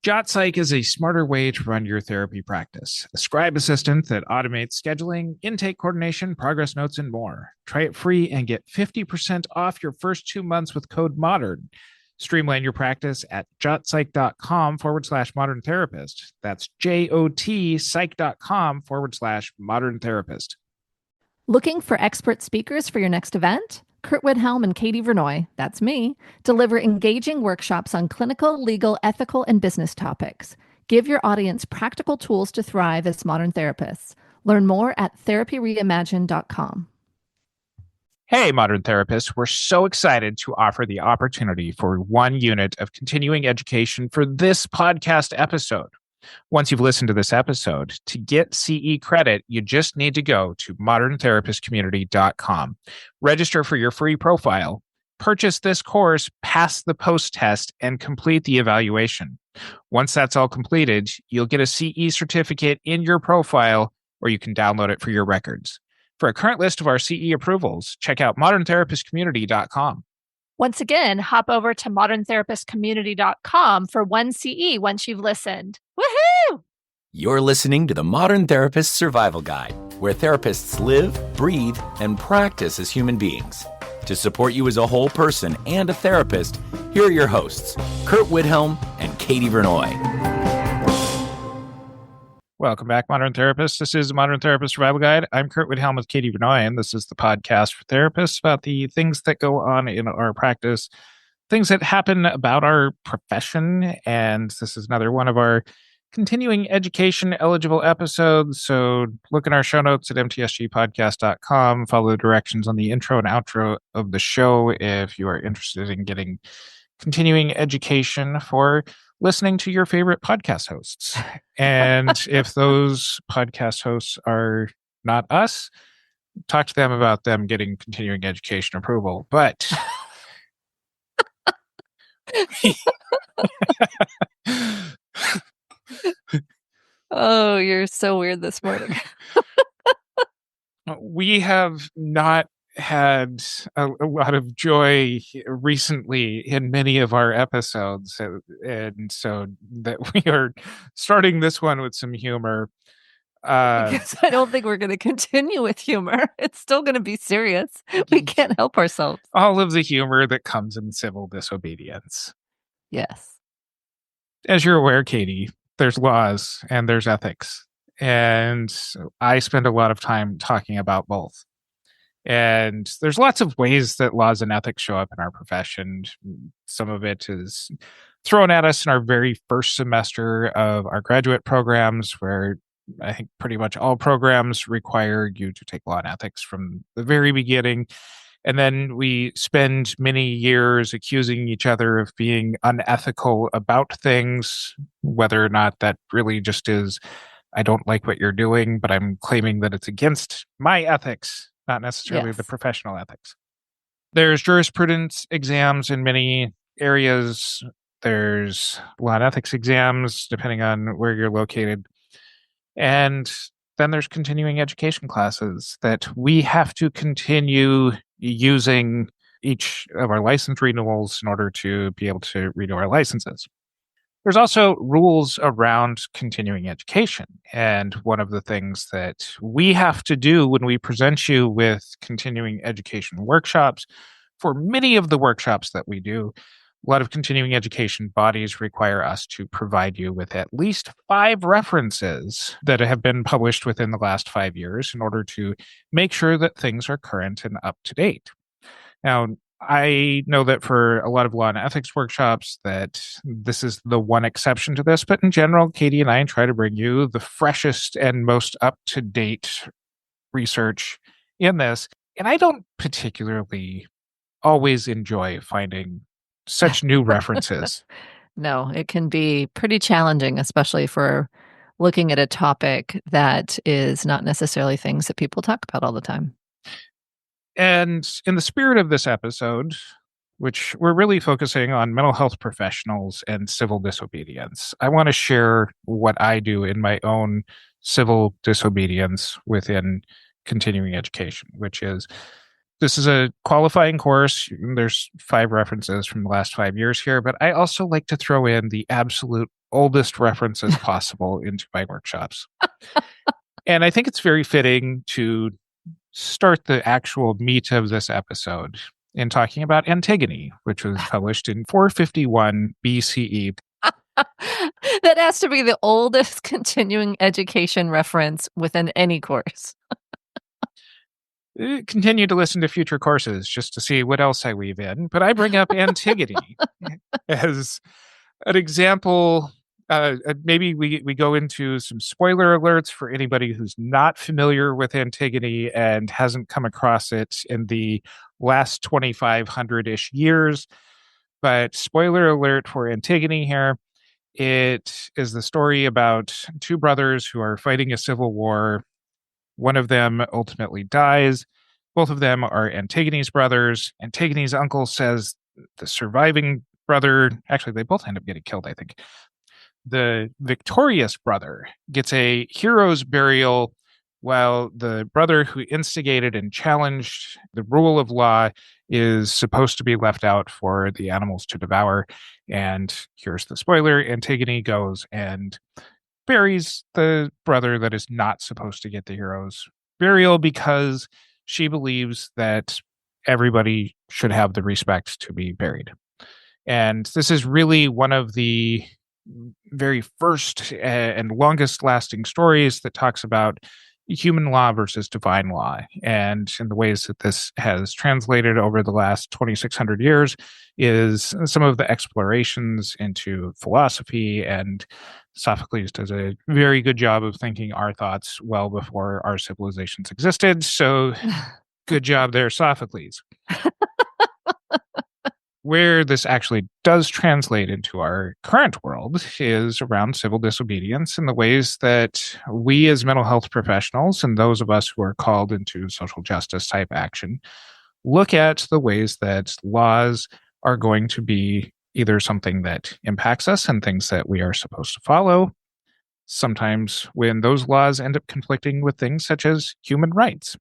JotPsych is a smarter way to run your therapy practice. A scribe assistant that automates scheduling, intake coordination, progress notes, and more. Try it free and get 50% off your first 2 months with code MODERN. Streamline your practice at jotpsych.com/modern therapist. That's JOT psych.com/modern therapist. Looking for expert speakers for your next event? Curt and Katie Vernoy, that's me, deliver engaging workshops on clinical, legal, ethical, and business topics. Give your audience practical tools to thrive as modern therapists. Learn more at therapyreimagined.com. Hey, modern therapists, we're so excited to offer the opportunity for 1 unit of continuing education for this podcast episode. Once you've listened to this episode, to get CE credit, you just need to go to moderntherapistcommunity.com, register for your free profile, purchase this course, pass the post test, and complete the evaluation. Once that's all completed, you'll get a CE certificate in your profile, or you can download it for your records. For a current list of our CE approvals, check out moderntherapistcommunity.com. Once again, hop over to moderntherapistcommunity.com for 1 CE once you've listened. Woohoo! You're listening to the Modern Therapist Survival Guide, where therapists live, breathe, and practice as human beings. To support you as a whole person and a therapist, here are your hosts, Curt and Katie Vernoy. Welcome back, Modern Therapists. This is Modern Therapist Survival Guide. I'm Curt with Katie Vernoy, and this is the podcast for therapists about the things that go on in our practice, things that happen about our profession, and this is another one of our continuing education eligible episodes. So look in our show notes at mtsgpodcast.com. Follow the directions on the intro and outro of the show if you are interested in getting continuing education for listening to your favorite podcast hosts. And if those podcast hosts are not us, talk to them about them getting continuing education approval. But Oh, you're so weird this morning. we have not had a lot of joy recently in many of our episodes, and so that we are starting this one with some humor. Because I don't think we're going to continue with humor. It's still going to be serious. We can't help ourselves. All of the humor that comes in civil disobedience. Yes. As you're aware, Katie, there's laws and there's ethics, and I spend a lot of time talking about both. And there's lots of ways that laws and ethics show up in our profession. Some of it is thrown at us in our very first semester of our graduate programs, where I think pretty much all programs require you to take law and ethics from the very beginning. And then we spend many years accusing each other of being unethical about things, whether or not that really just is, I don't like what you're doing, but I'm claiming that it's against my ethics, not necessarily the professional ethics. There's jurisprudence exams in many areas. There's law and ethics exams, depending on where you're located. And then there's continuing education classes that we have to continue using each of our license renewals in order to be able to renew our licenses. There's also rules around continuing education. And one of the things that we have to do when we present you with continuing education workshops, for many of the workshops that we do, a lot of continuing education bodies require us to provide you with at least 5 references that have been published within the last 5 years in order to make sure that things are current and up to date. Now, I know that for a lot of law and ethics workshops that this is the one exception to this, but in general, Katie and I try to bring you the freshest and most up-to-date research in this. And I don't particularly always enjoy finding such new references. No, it can be pretty challenging, especially for looking at a topic that is not necessarily things that people talk about all the time. And in the spirit of this episode, which we're really focusing on mental health professionals and civil disobedience, I want to share what I do in my own civil disobedience within continuing education, which is This is a qualifying course. There's 5 references from the last 5 years here, but I also like to throw in the absolute oldest references possible into my workshops. And I think it's very fitting to start the actual meat of this episode in talking about Antigone, which was published in 451 BCE. That has to be the oldest continuing education reference within any course. Continue to listen to future courses just to see what else I weave in. But I bring up Antigone as an example. Maybe we go into some spoiler alerts for anybody who's not familiar with Antigone and hasn't come across it in the last 2,500-ish years. But spoiler alert for Antigone here. It is the story about 2 brothers who are fighting a civil war. One of them ultimately dies. Both of them are Antigone's brothers. Antigone's uncle says the surviving brother, actually, they both end up getting killed, I think. The victorious brother gets a hero's burial, while the brother who instigated and challenged the rule of law is supposed to be left out for the animals to devour. And here's the spoiler: Antigone goes and buries the brother that is not supposed to get the hero's burial because she believes that everybody should have the respect to be buried. And this is really one of the very first and longest lasting stories that talks about human law versus divine law. And in the ways that this has translated over the last 2,600 years is some of the explorations into philosophy. And Sophocles does a very good job of thinking our thoughts well before our civilizations existed. So good job there, Sophocles. Where this actually does translate into our current world is around civil disobedience and the ways that we as mental health professionals and those of us who are called into social justice type action look at the ways that laws are going to be either something that impacts us and things that we are supposed to follow, sometimes when those laws end up conflicting with things such as human rights.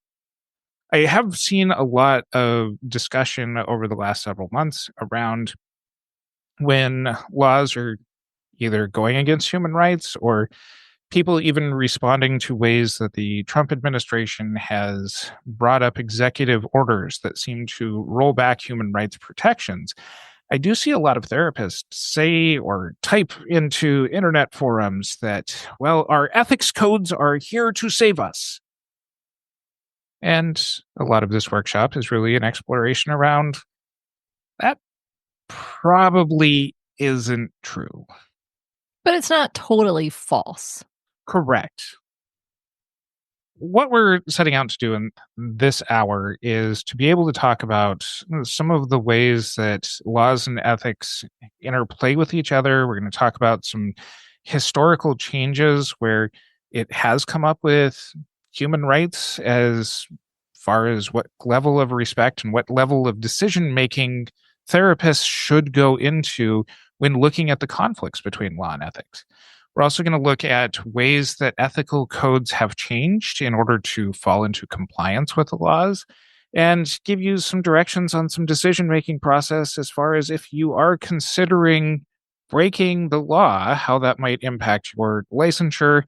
I have seen a lot of discussion over the last several months around when laws are either going against human rights or people even responding to ways that the Trump administration has brought up executive orders that seem to roll back human rights protections. I do see a lot of therapists say or type into internet forums that, well, our ethics codes are here to save us. And a lot of this workshop is really an exploration around that probably isn't true. But it's not totally false. Correct. What we're setting out to do in this hour is to be able to talk about some of the ways that laws and ethics interplay with each other. We're going to talk about some historical changes where it has come up with human rights as far as what level of respect and what level of decision-making therapists should go into when looking at the conflicts between law and ethics. We're also going to look at ways that ethical codes have changed in order to fall into compliance with the laws and give you some directions on some decision-making process as far as if you are considering breaking the law, how that might impact your licensure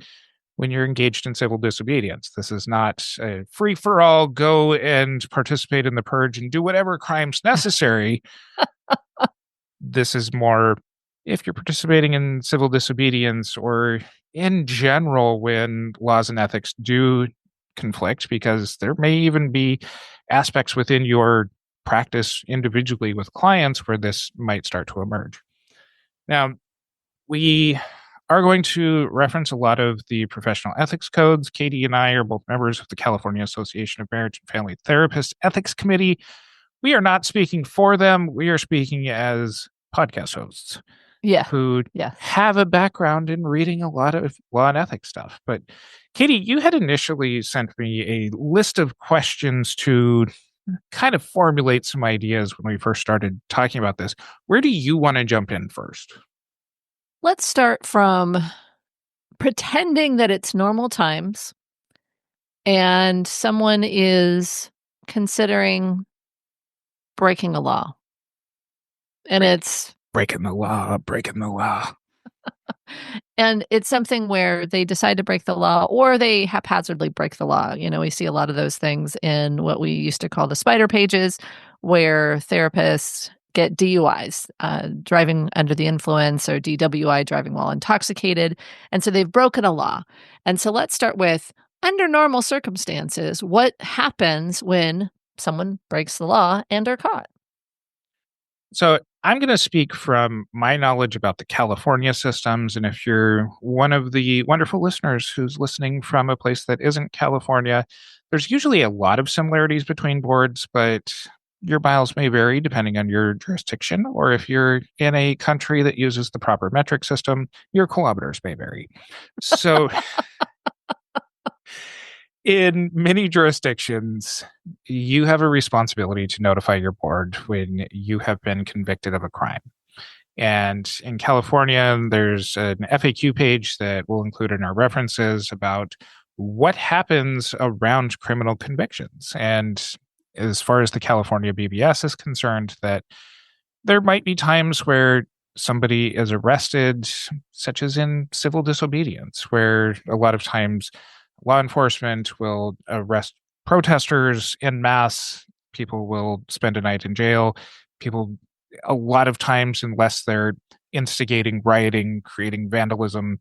when you're engaged in civil disobedience. This is not a free-for-all, go and participate in the purge and do whatever crimes necessary. This is more if you're participating in civil disobedience or in general when laws and ethics do conflict, because there may even be aspects within your practice individually with clients where this might start to emerge. Now, we are going to reference a lot of the professional ethics codes. Katie and I are both members of the California Association of Marriage and Family Therapists Ethics Committee. We are not speaking for them. We are speaking as podcast hosts who have a background in reading a lot of law and ethics stuff. But Katie, you had initially sent me a list of questions to kind of formulate some ideas when we first started talking about this. Where do you want to jump in first? Let's start from pretending that it's normal times and someone is considering breaking a law. And it's breaking the law. And it's something where they decide to break the law or they haphazardly break the law. We see a lot of those things in what we used to call the spider pages, where therapists get DUIs, driving under the influence, or DWI, driving while intoxicated. And so they've broken a law. And so let's start with, under normal circumstances, what happens when someone breaks the law and are caught? So I'm going to speak from my knowledge about the California systems. And if you're one of the wonderful listeners who's listening from a place that isn't California, there's usually a lot of similarities between boards, but your miles may vary depending on your jurisdiction. Or if you're in a country that uses the proper metric system, your kilometers may vary. So in many jurisdictions, you have a responsibility to notify your board when you have been convicted of a crime. And in California, there's an FAQ page that we'll include in our references about what happens around criminal convictions. And as far as the California BBS is concerned, that there might be times where somebody is arrested, such as in civil disobedience, where a lot of times law enforcement will arrest protesters en masse. People will spend a night in jail. People, a lot of times, unless they're instigating rioting, creating vandalism,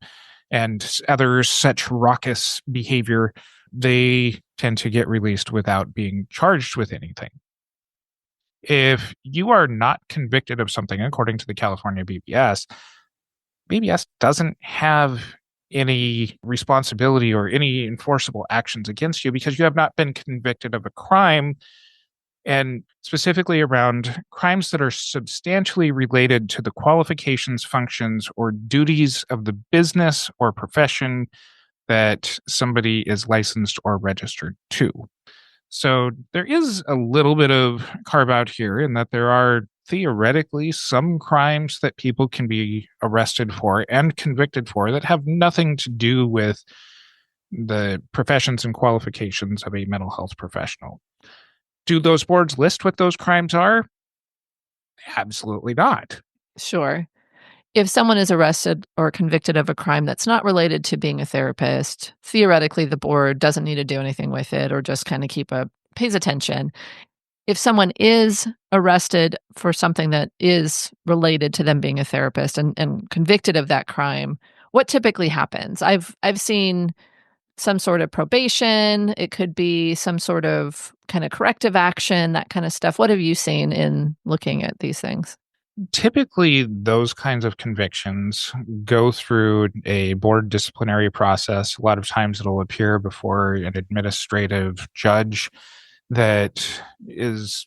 and other such raucous behavior, they tend to get released without being charged with anything. If you are not convicted of something, according to the California BBS doesn't have any responsibility or any enforceable actions against you because you have not been convicted of a crime, and specifically around crimes that are substantially related to the qualifications, functions, or duties of the business or profession that somebody is licensed or registered to. So there is a little bit of carve out here in that there are theoretically some crimes that people can be arrested for and convicted for that have nothing to do with the professions and qualifications of a mental health professional. Do those boards list what those crimes are? Absolutely not. Sure. If someone is arrested or convicted of a crime that's not related to being a therapist, theoretically, the board doesn't need to do anything with it or just kind of pays attention. If someone is arrested for something that is related to them being a therapist and convicted of that crime, what typically happens? I've seen some sort of probation. It could be some sort of kind of corrective action, that kind of stuff. What have you seen in looking at these things? Typically, those kinds of convictions go through a board disciplinary process. A lot of times it'll appear before an administrative judge that is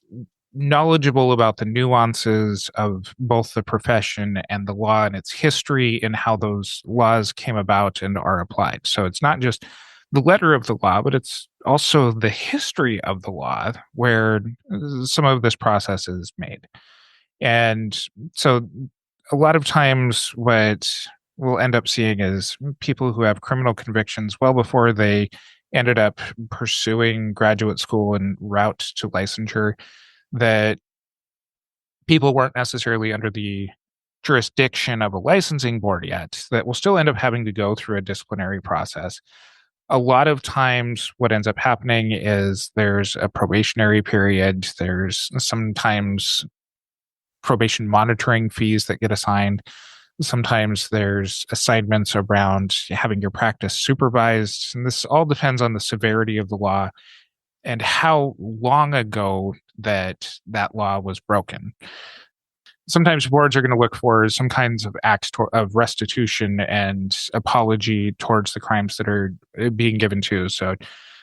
knowledgeable about the nuances of both the profession and the law and its history and how those laws came about and are applied. So it's not just the letter of the law, but it's also the history of the law where some of this process is made. And so a lot of times what we'll end up seeing is people who have criminal convictions well before they ended up pursuing graduate school en route to licensure, that people weren't necessarily under the jurisdiction of a licensing board yet, that will still end up having to go through a disciplinary process. A lot of times what ends up happening is there's a probationary period. There's sometimes probation monitoring fees that get assigned. Sometimes there's assignments around having your practice supervised. And this all depends on the severity of the law and how long ago that law was broken. Sometimes boards are going to look for some kinds of acts of restitution and apology towards the crimes that are being given to. So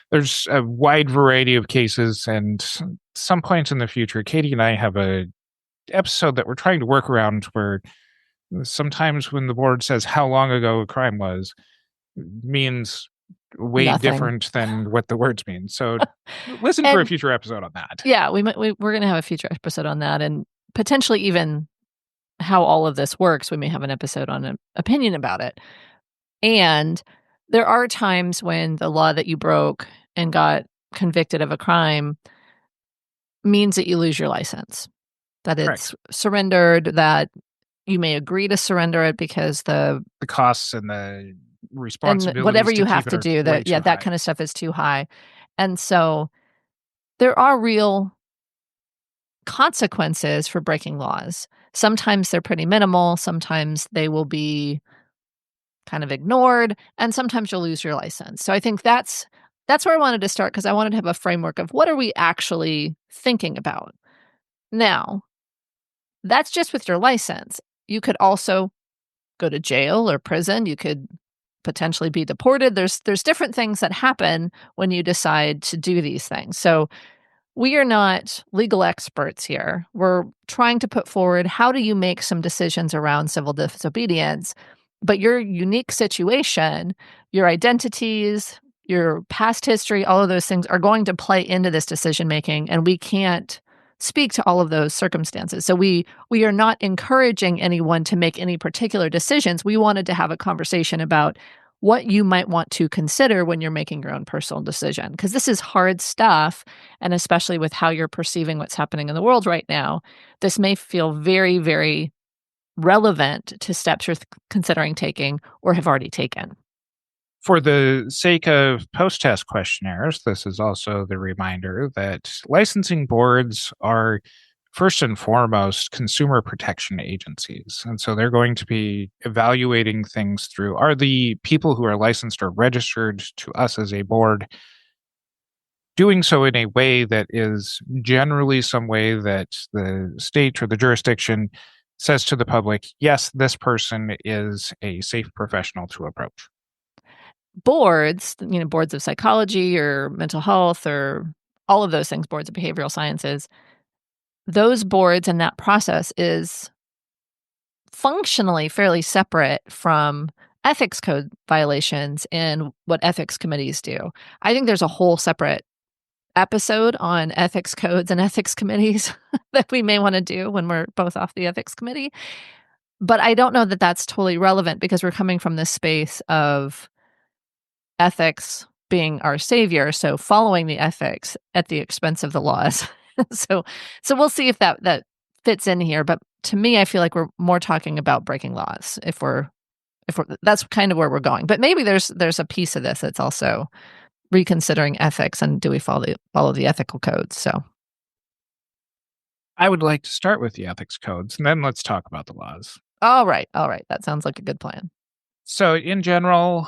there's a wide variety of cases, and some point in the future, Katie and I have a episode that we're trying to work around where sometimes when the board says how long ago a crime was, means way Nothing. different than what the words mean. So listen for a future episode on that. Yeah, we're going to have a future episode on that, and potentially even how all of this works. We may have an episode on an opinion about it. And there are times when the law that you broke and got convicted of a crime, means that you lose your license, that it's surrendered, that you may agree to surrender it because the costs and the responsibilities, whatever you to have keep to it are do, way that too high. kind of stuff is too high. And so there are real consequences for breaking laws. Sometimes they're pretty minimal, sometimes they will be kind of ignored, and sometimes you'll lose your license. So I think that's where I wanted to start, because I wanted to have a framework of what are we actually thinking about. Now, that's just with your license. You could also go to jail or prison. You could potentially be deported. There's different things that happen when you decide to do these things. So we are not legal experts here. We're trying to put forward, how do you make some decisions around civil disobedience? But your unique situation, your identities, your past history, all of those things are going to play into this decision making, and we can't speak to all of those circumstances. So we are not encouraging anyone to make any particular decisions. We wanted to have a conversation about what you might want to consider when you're making your own personal decision, because this is hard stuff, and especially with how you're perceiving what's happening in the world right now, this may feel very, very relevant to steps you're considering taking or have already taken. For the sake of post-test questionnaires, this is also the reminder that licensing boards are first and foremost consumer protection agencies. And so they're going to be evaluating things through, are the people who are licensed or registered to us as a board doing so in a way that is generally some way that the state or the jurisdiction says to the public, yes, this person is a safe professional to approach. Boards, boards of psychology or mental health or all of those things, boards of behavioral sciences, those boards and that process is functionally fairly separate from ethics code violations and what ethics committees do. I think there's a whole separate episode on ethics codes and ethics committees that we may want to do when we're both off the ethics committee. But I don't know that that's totally relevant, because we're coming from this space of ethics being our savior, so following the ethics at the expense of the laws. so we'll see if that fits in here. But to me, I feel like we're more talking about breaking laws if we're that's kind of where we're going. But maybe there's a piece of this that's also reconsidering ethics, and do we follow the ethical codes? So I would like to start with the ethics codes, and then let's talk about the laws. All right. That sounds like a good plan. So in general,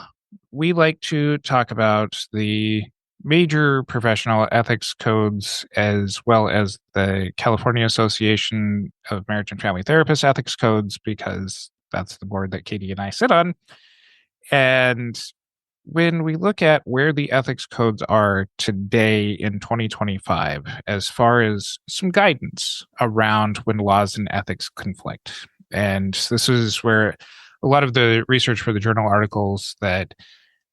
we like to talk about the major professional ethics codes, as well as the California Association of Marriage and Family Therapists ethics codes, because that's the board that Katie and I sit on. And when we look at where the ethics codes are today in 2025, as far as some guidance around when laws and ethics conflict, and this is where a lot of the research for the journal articles that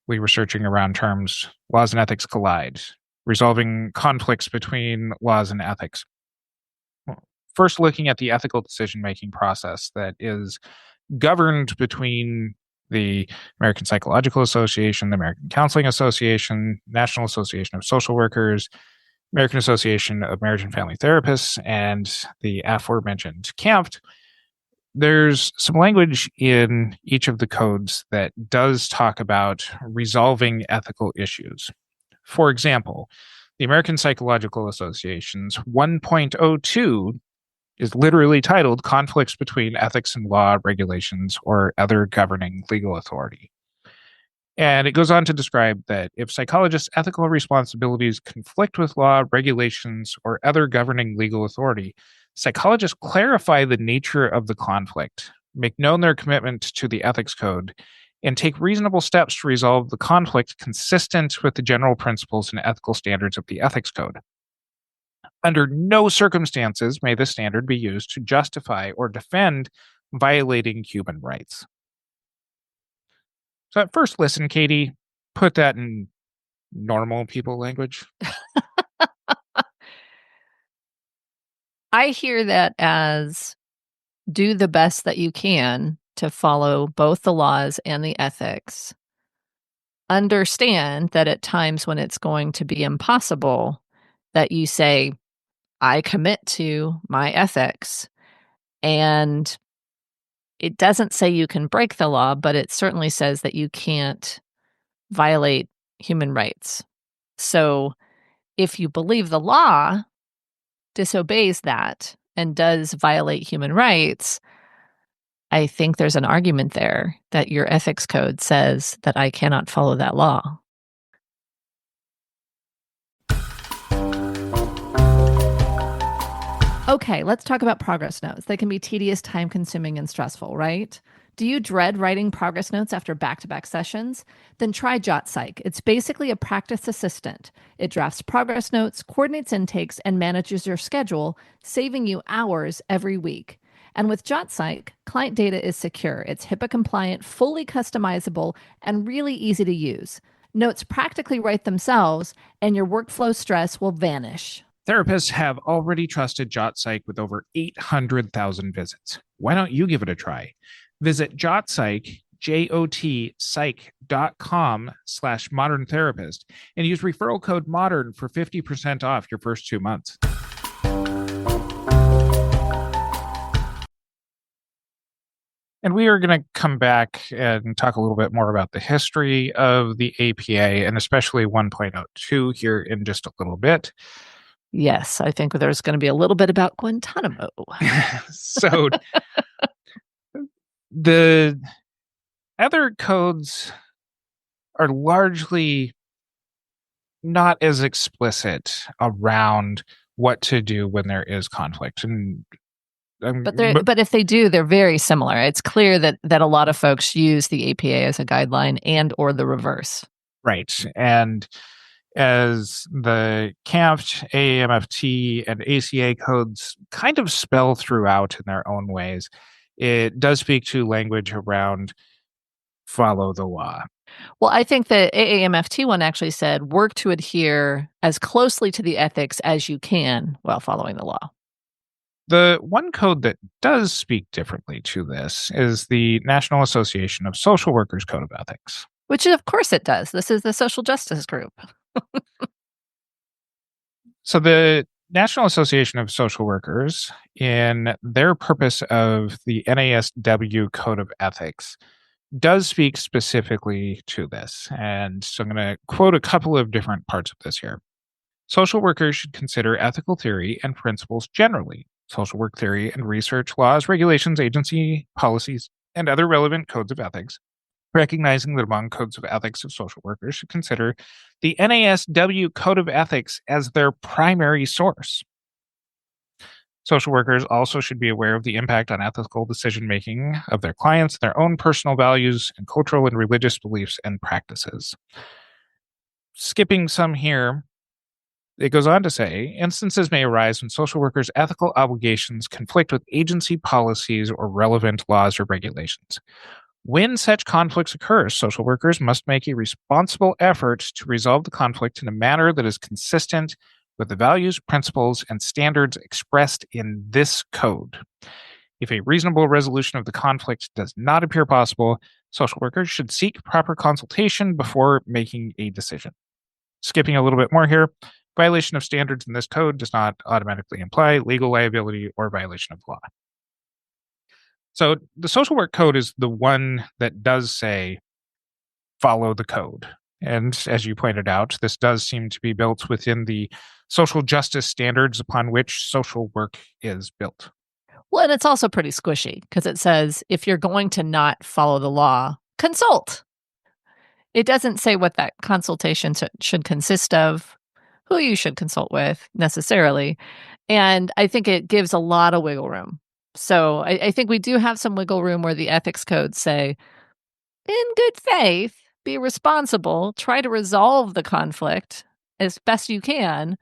we were searching around terms laws and ethics collide, resolving conflicts between laws and ethics. First, looking at the ethical decision-making process that is governed between the American Psychological Association, the American Counseling Association, National Association of Social Workers, American Association of Marriage and Family Therapists, and the aforementioned CAMFT. There's some language in each of the codes that does talk about resolving ethical issues. For example, the American Psychological Association's 1.02 is literally titled Conflicts Between Ethics and Law, Regulations, or Other Governing Legal Authority. And it goes on to describe that if psychologists' ethical responsibilities conflict with law, regulations, or other governing legal authority, psychologists clarify the nature of the conflict, make known their commitment to the ethics code, and take reasonable steps to resolve the conflict consistent with the general principles and ethical standards of the ethics code. Under no circumstances may this standard be used to justify or defend violating human rights. So at first listen, Katie, put that in normal people language. I hear that as do the best that you can to follow both the laws and the ethics. Understand that at times when it's going to be impossible, that you say, I commit to my ethics. And it doesn't say you can break the law, but it certainly says that you can't violate human rights. So if you believe the law disobeys that and does violate human rights, I think there's an argument there that your ethics code says that I cannot follow that law. Okay, let's talk about progress notes. They can be tedious, time-consuming, and stressful, right? Do you dread writing progress notes after back-to-back sessions? Then try JotPsych. It's basically a practice assistant. It drafts progress notes, coordinates intakes, and manages your schedule, saving you hours every week. And with JotPsych, client data is secure. It's HIPAA compliant, fully customizable, and really easy to use. Notes practically write themselves, and your workflow stress will vanish. Therapists have already trusted JotPsych with over 800,000 visits. Why don't you give it a try? Visit JotPsych, JotPsych.com/modern therapist and use referral code MODERN for 50% off your first 2 months. And we are going to come back and talk a little bit more about the history of the APA and especially 1.02 here in just a little bit. Yes, I think there's going to be a little bit about Guantanamo. So the other codes are largely not as explicit around what to do when there is conflict. And But if they do, they're very similar. It's clear that a lot of folks use the APA as a guideline and or the reverse. Right. And as the CAMFT, AAMFT, and ACA codes kind of spell throughout in their own ways, it does speak to language around follow the law. Well, I think the AAMFT one actually said work to adhere as closely to the ethics as you can while following the law. The one code that does speak differently to this is the National Association of Social Workers Code of Ethics. Which, of course, it does. This is the social justice group. So the National Association of Social Workers, in their purpose of the NASW Code of Ethics, does speak specifically to this. And so I'm going to quote a couple of different parts of this here. Social workers should consider ethical theory and principles generally, social work theory and research, laws, regulations, agency policies, and other relevant codes of ethics, recognizing that among codes of ethics of social workers should consider the NASW Code of Ethics as their primary source. Social workers also should be aware of the impact on ethical decision-making of their clients, their own personal values, and cultural and religious beliefs and practices. Skipping some here, it goes on to say, instances may arise when social workers' ethical obligations conflict with agency policies or relevant laws or regulations. When such conflicts occur, social workers must make a responsible effort to resolve the conflict in a manner that is consistent with the values, principles, and standards expressed in this code. If a reasonable resolution of the conflict does not appear possible, social workers should seek proper consultation before making a decision. Skipping a little bit more here, violation of standards in this code does not automatically imply legal liability or violation of law. So the social work code is the one that does say, follow the code. And as you pointed out, this does seem to be built within the social justice standards upon which social work is built. Well, and it's also pretty squishy because it says if you're going to not follow the law, consult. It doesn't say what that consultation should consist of, who you should consult with necessarily. And I think it gives a lot of wiggle room. So I think we do have some wiggle room where the ethics codes say, in good faith, be responsible, try to resolve the conflict as best you can.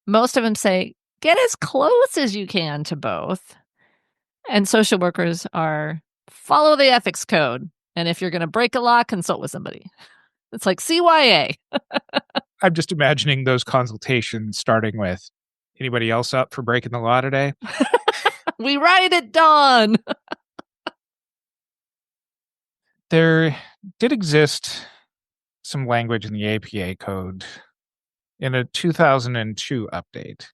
Most of them say, get as close as you can to both. And social workers are, follow the ethics code. And if you're going to break a law, consult with somebody. It's like CYA. I'm just imagining those consultations starting with, anybody else up for breaking the law today? We ride at dawn. There did exist some language in the APA code in a 2002 update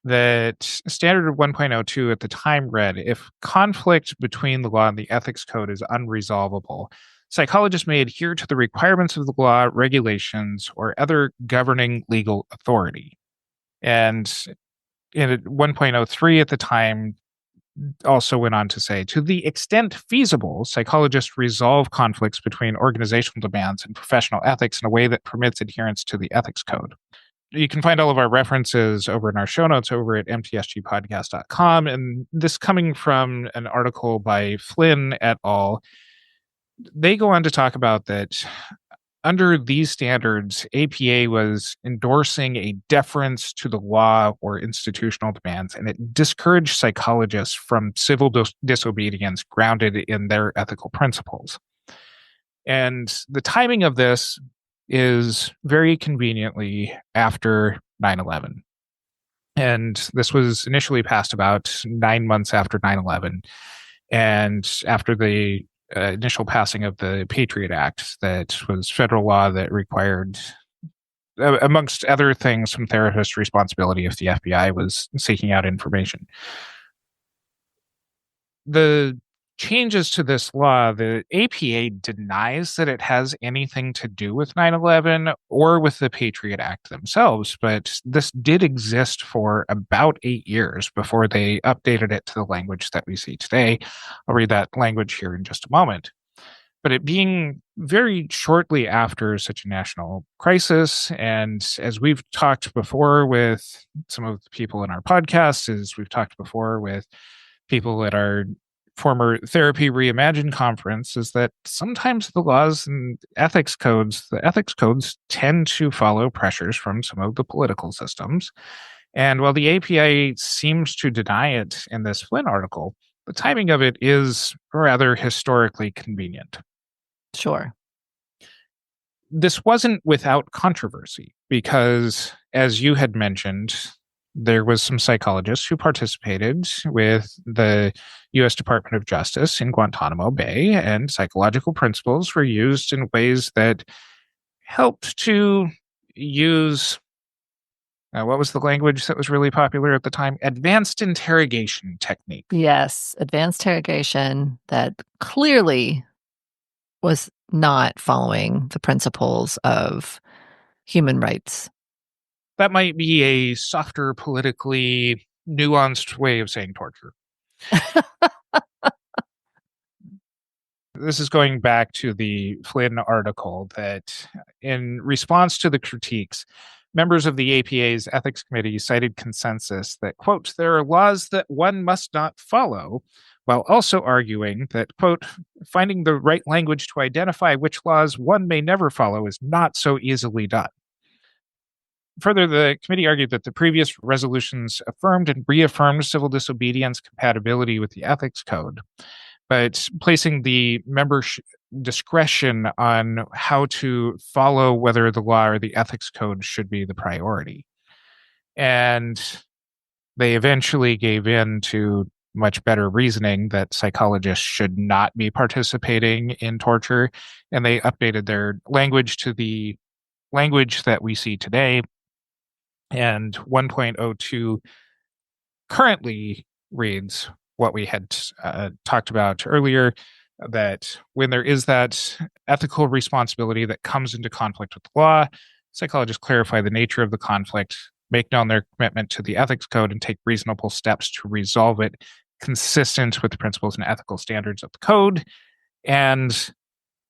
that Standard 1.02 at the time read, if conflict between the law and the ethics code is unresolvable, psychologists may adhere to the requirements of the law, regulations, or other governing legal authority. And in 1.03 at the time also went on to say, to the extent feasible, psychologists resolve conflicts between organizational demands and professional ethics in a way that permits adherence to the ethics code. You can find all of our references over in our show notes over at mtsgpodcast.com. And this coming from an article by Flynn et al. They go on to talk about that under these standards, APA was endorsing a deference to the law or institutional demands, and it discouraged psychologists from civil disobedience grounded in their ethical principles. And the timing of this is very conveniently after 9/11. And this was initially passed about 9 months after 9/11, and after the initial passing of the Patriot Act, that was federal law that required, amongst other things, some therapist responsibility if the FBI was seeking out information. The changes to this law, the APA denies that it has anything to do with 9/11 or with the Patriot Act themselves, but this did exist for about 8 years before they updated it to the language that we see today. I'll read that language here in just a moment. But it being very shortly after such a national crisis, and as we've talked before with some of the people in our podcast, as we've talked before with people at our former Therapy Reimagined conference, is that sometimes the laws and the ethics codes tend to follow pressures from some of the political systems. And while the APA seems to deny it in this Flynn article, the timing of it is rather historically convenient. Sure. This wasn't without controversy because, as you had mentioned, there was some psychologists who participated with the U.S. Department of Justice in Guantanamo Bay, and psychological principles were used in ways that helped to use, what was the language that was really popular at the time? Advanced interrogation technique. Yes, advanced interrogation that clearly was not following the principles of human rights. That might be a softer, politically nuanced way of saying torture. This is going back to the Flynn article that, in response to the critiques, members of the APA's ethics committee cited consensus that, quote, there are laws that one must not follow, while also arguing that, quote, finding the right language to identify which laws one may never follow is not so easily done. Further, the committee argued that the previous resolutions affirmed and reaffirmed civil disobedience compatibility with the ethics code, but placing the members' discretion on how to follow whether the law or the ethics code should be the priority. And they eventually gave in to much better reasoning that psychologists should not be participating in torture, and they updated their language to the language that we see today. And 1.02 currently reads what we had talked about earlier, that when there is that ethical responsibility that comes into conflict with the law, psychologists clarify the nature of the conflict, make known their commitment to the ethics code, and take reasonable steps to resolve it consistent with the principles and ethical standards of the code, and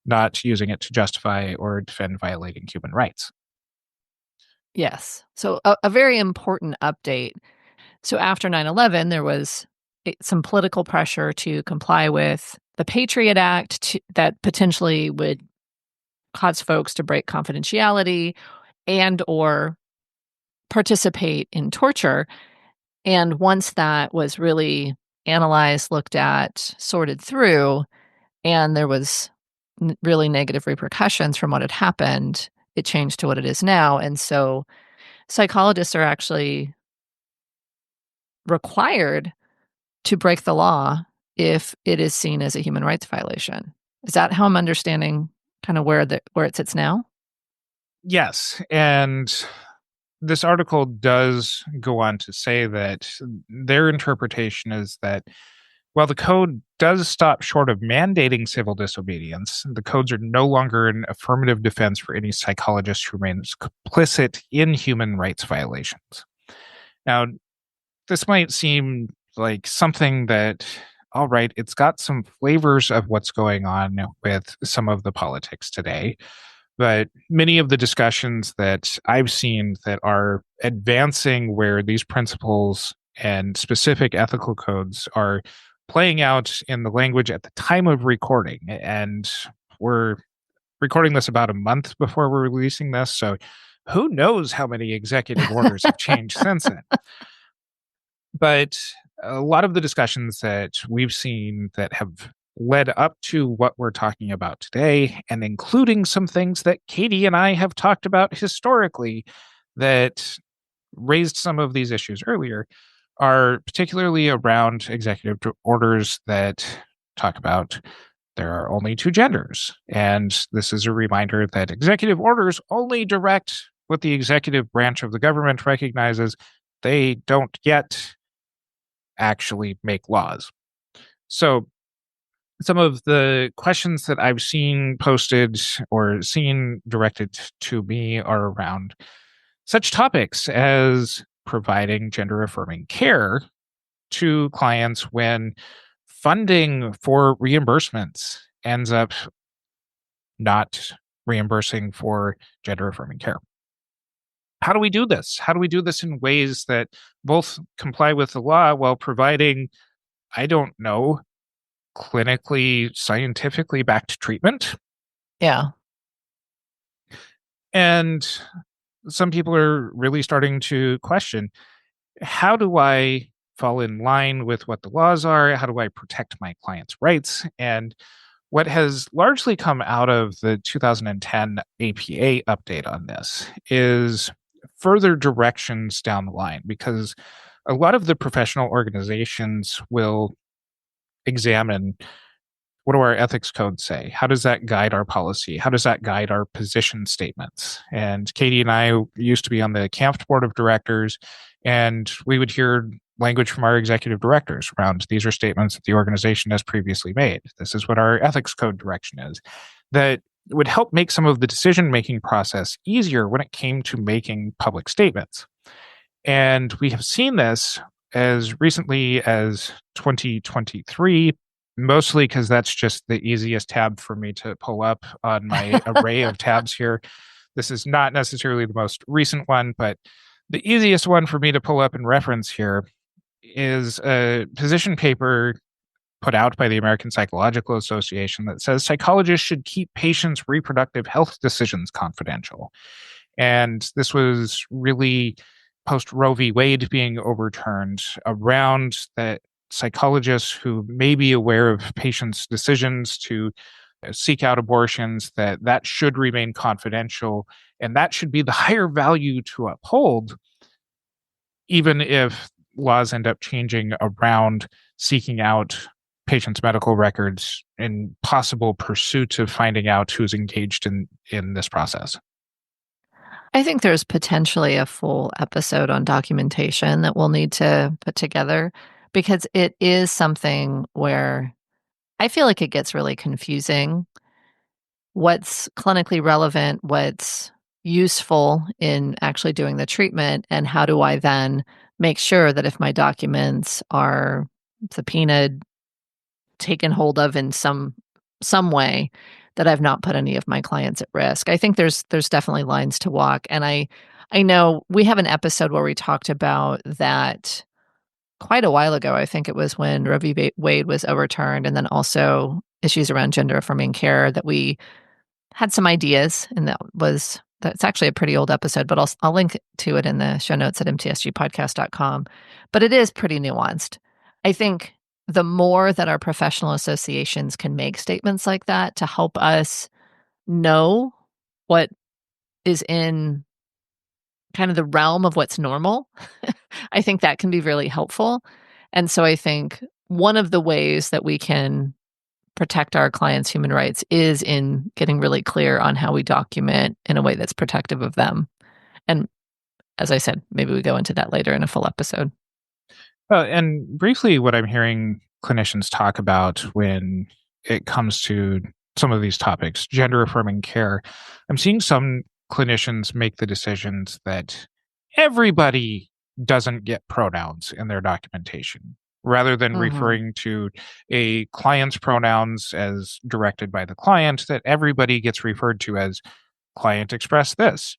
not using it to justify or defend violating human rights. Yes. So a very important update. So after 9/11, there was some political pressure to comply with the Patriot Act that potentially would cause folks to break confidentiality and or participate in torture. And once that was really analyzed, looked at, sorted through, and there was really negative repercussions from what had happened, it changed to what it is now. And so psychologists are actually required to break the law if it is seen as a human rights violation. Is that how I'm understanding kind of where it sits now? Yes. And this article does go on to say that their interpretation is that while the code does stop short of mandating civil disobedience, the codes are no longer an affirmative defense for any psychologist who remains complicit in human rights violations. Now, this might seem like something that, all right, it's got some flavors of what's going on with some of the politics today. But many of the discussions that I've seen that are advancing where these principles and specific ethical codes are playing out in the language at the time of recording. And we're recording this about a month before we're releasing this. So who knows how many executive orders have changed since then. But a lot of the discussions that we've seen that have led up to what we're talking about today, and including some things that Katie and I have talked about historically that raised some of these issues earlier, are particularly around executive orders that talk about there are only two genders. And this is a reminder that executive orders only direct what the executive branch of the government recognizes. They don't yet actually make laws. So some of the questions that I've seen posted or seen directed to me are around such topics as providing gender-affirming care to clients when funding for reimbursements ends up not reimbursing for gender-affirming care. How do we do this? How do we do this in ways that both comply with the law while providing, I don't know, clinically, scientifically backed treatment? Yeah. And some people are really starting to question, how do I fall in line with what the laws are? How do I protect my clients' rights? And what has largely come out of the 2010 APA update on this is further directions down the line, because a lot of the professional organizations will examine, what do our ethics codes say? How does that guide our policy? How does that guide our position statements? And Katie and I used to be on the CAMPT board of directors, and we would hear language from our executive directors around, these are statements that the organization has previously made. This is what our ethics code direction is. That would help make some of the decision-making process easier when it came to making public statements. And we have seen this as recently as 2023, mostly because that's just the easiest tab for me to pull up on my array of tabs here. This is not necessarily the most recent one, but the easiest one for me to pull up and reference here is a position paper put out by the American Psychological Association that says psychologists should keep patients' reproductive health decisions confidential. And this was really post Roe v. Wade being overturned, around that psychologists who may be aware of patients' decisions to seek out abortions, that should remain confidential, and that should be the higher value to uphold, even if laws end up changing around seeking out patients' medical records in possible pursuit of finding out who's engaged in this process. I think there's potentially a full episode on documentation that we'll need to put together, because it is something where I feel like it gets really confusing. What's clinically relevant, what's useful in actually doing the treatment, and how do I then make sure that if my documents are subpoenaed, taken hold of in some way, that I've not put any of my clients at risk. I think there's definitely lines to walk. And I know we have an episode where we talked about that quite a while ago. I think it was when Roe v. Wade was overturned, and then also issues around gender-affirming care, that we had some ideas, and that's actually a pretty old episode, but I'll link to it in the show notes at mtsgpodcast.com. But it is pretty nuanced. I think the more that our professional associations can make statements like that to help us know what is in kind of the realm of what's normal, I think that can be really helpful. And so I think one of the ways that we can protect our clients' human rights is in getting really clear on how we document in a way that's protective of them. And as I said, maybe we go into that later in a full episode. And briefly, what I'm hearing clinicians talk about when it comes to some of these topics, gender-affirming care, I'm seeing some clinicians make the decisions that everybody doesn't get pronouns in their documentation, rather than referring to a client's pronouns as directed by the client, that everybody gets referred to as client expressed this,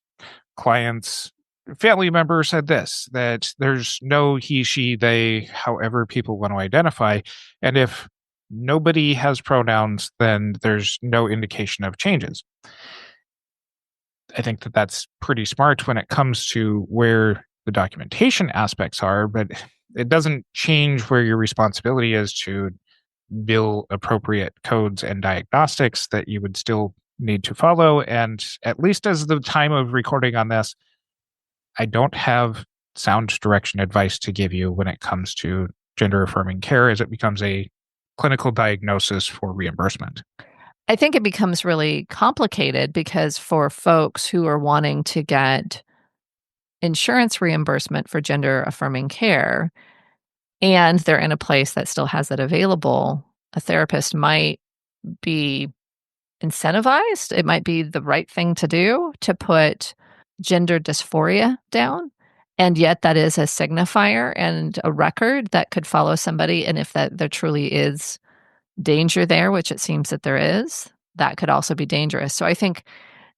client's family member said this, that there's no he, she, they, however people want to identify. And if nobody has pronouns, then there's no indication of changes. I think that that's pretty smart when it comes to where the documentation aspects are, but it doesn't change where your responsibility is to bill appropriate codes and diagnostics that you would still need to follow. And at least as the time of recording on this, I don't have sound direction advice to give you when it comes to gender affirming care as it becomes a clinical diagnosis for reimbursement. I think it becomes really complicated because for folks who are wanting to get insurance reimbursement for gender affirming care and they're in a place that still has it available, a therapist might be incentivized. It might be the right thing to do to put gender dysphoria down. And yet that is a signifier and a record that could follow somebody. And if that there truly is danger there, which it seems that there is, that could also be dangerous. So I think,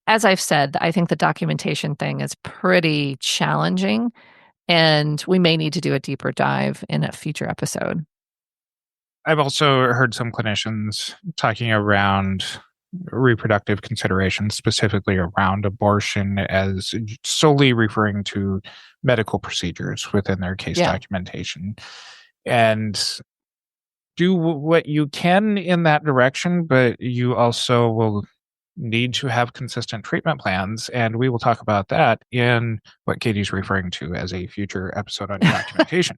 as I've said, I think the documentation thing is pretty challenging. And we may need to do a deeper dive in a future episode. I've also heard some clinicians talking around reproductive considerations, specifically around abortion, as solely referring to medical procedures within their case documentation. And do what you can in that direction, but you also will need to have consistent treatment plans. And we will talk about that in what Katie's referring to as a future episode on documentation.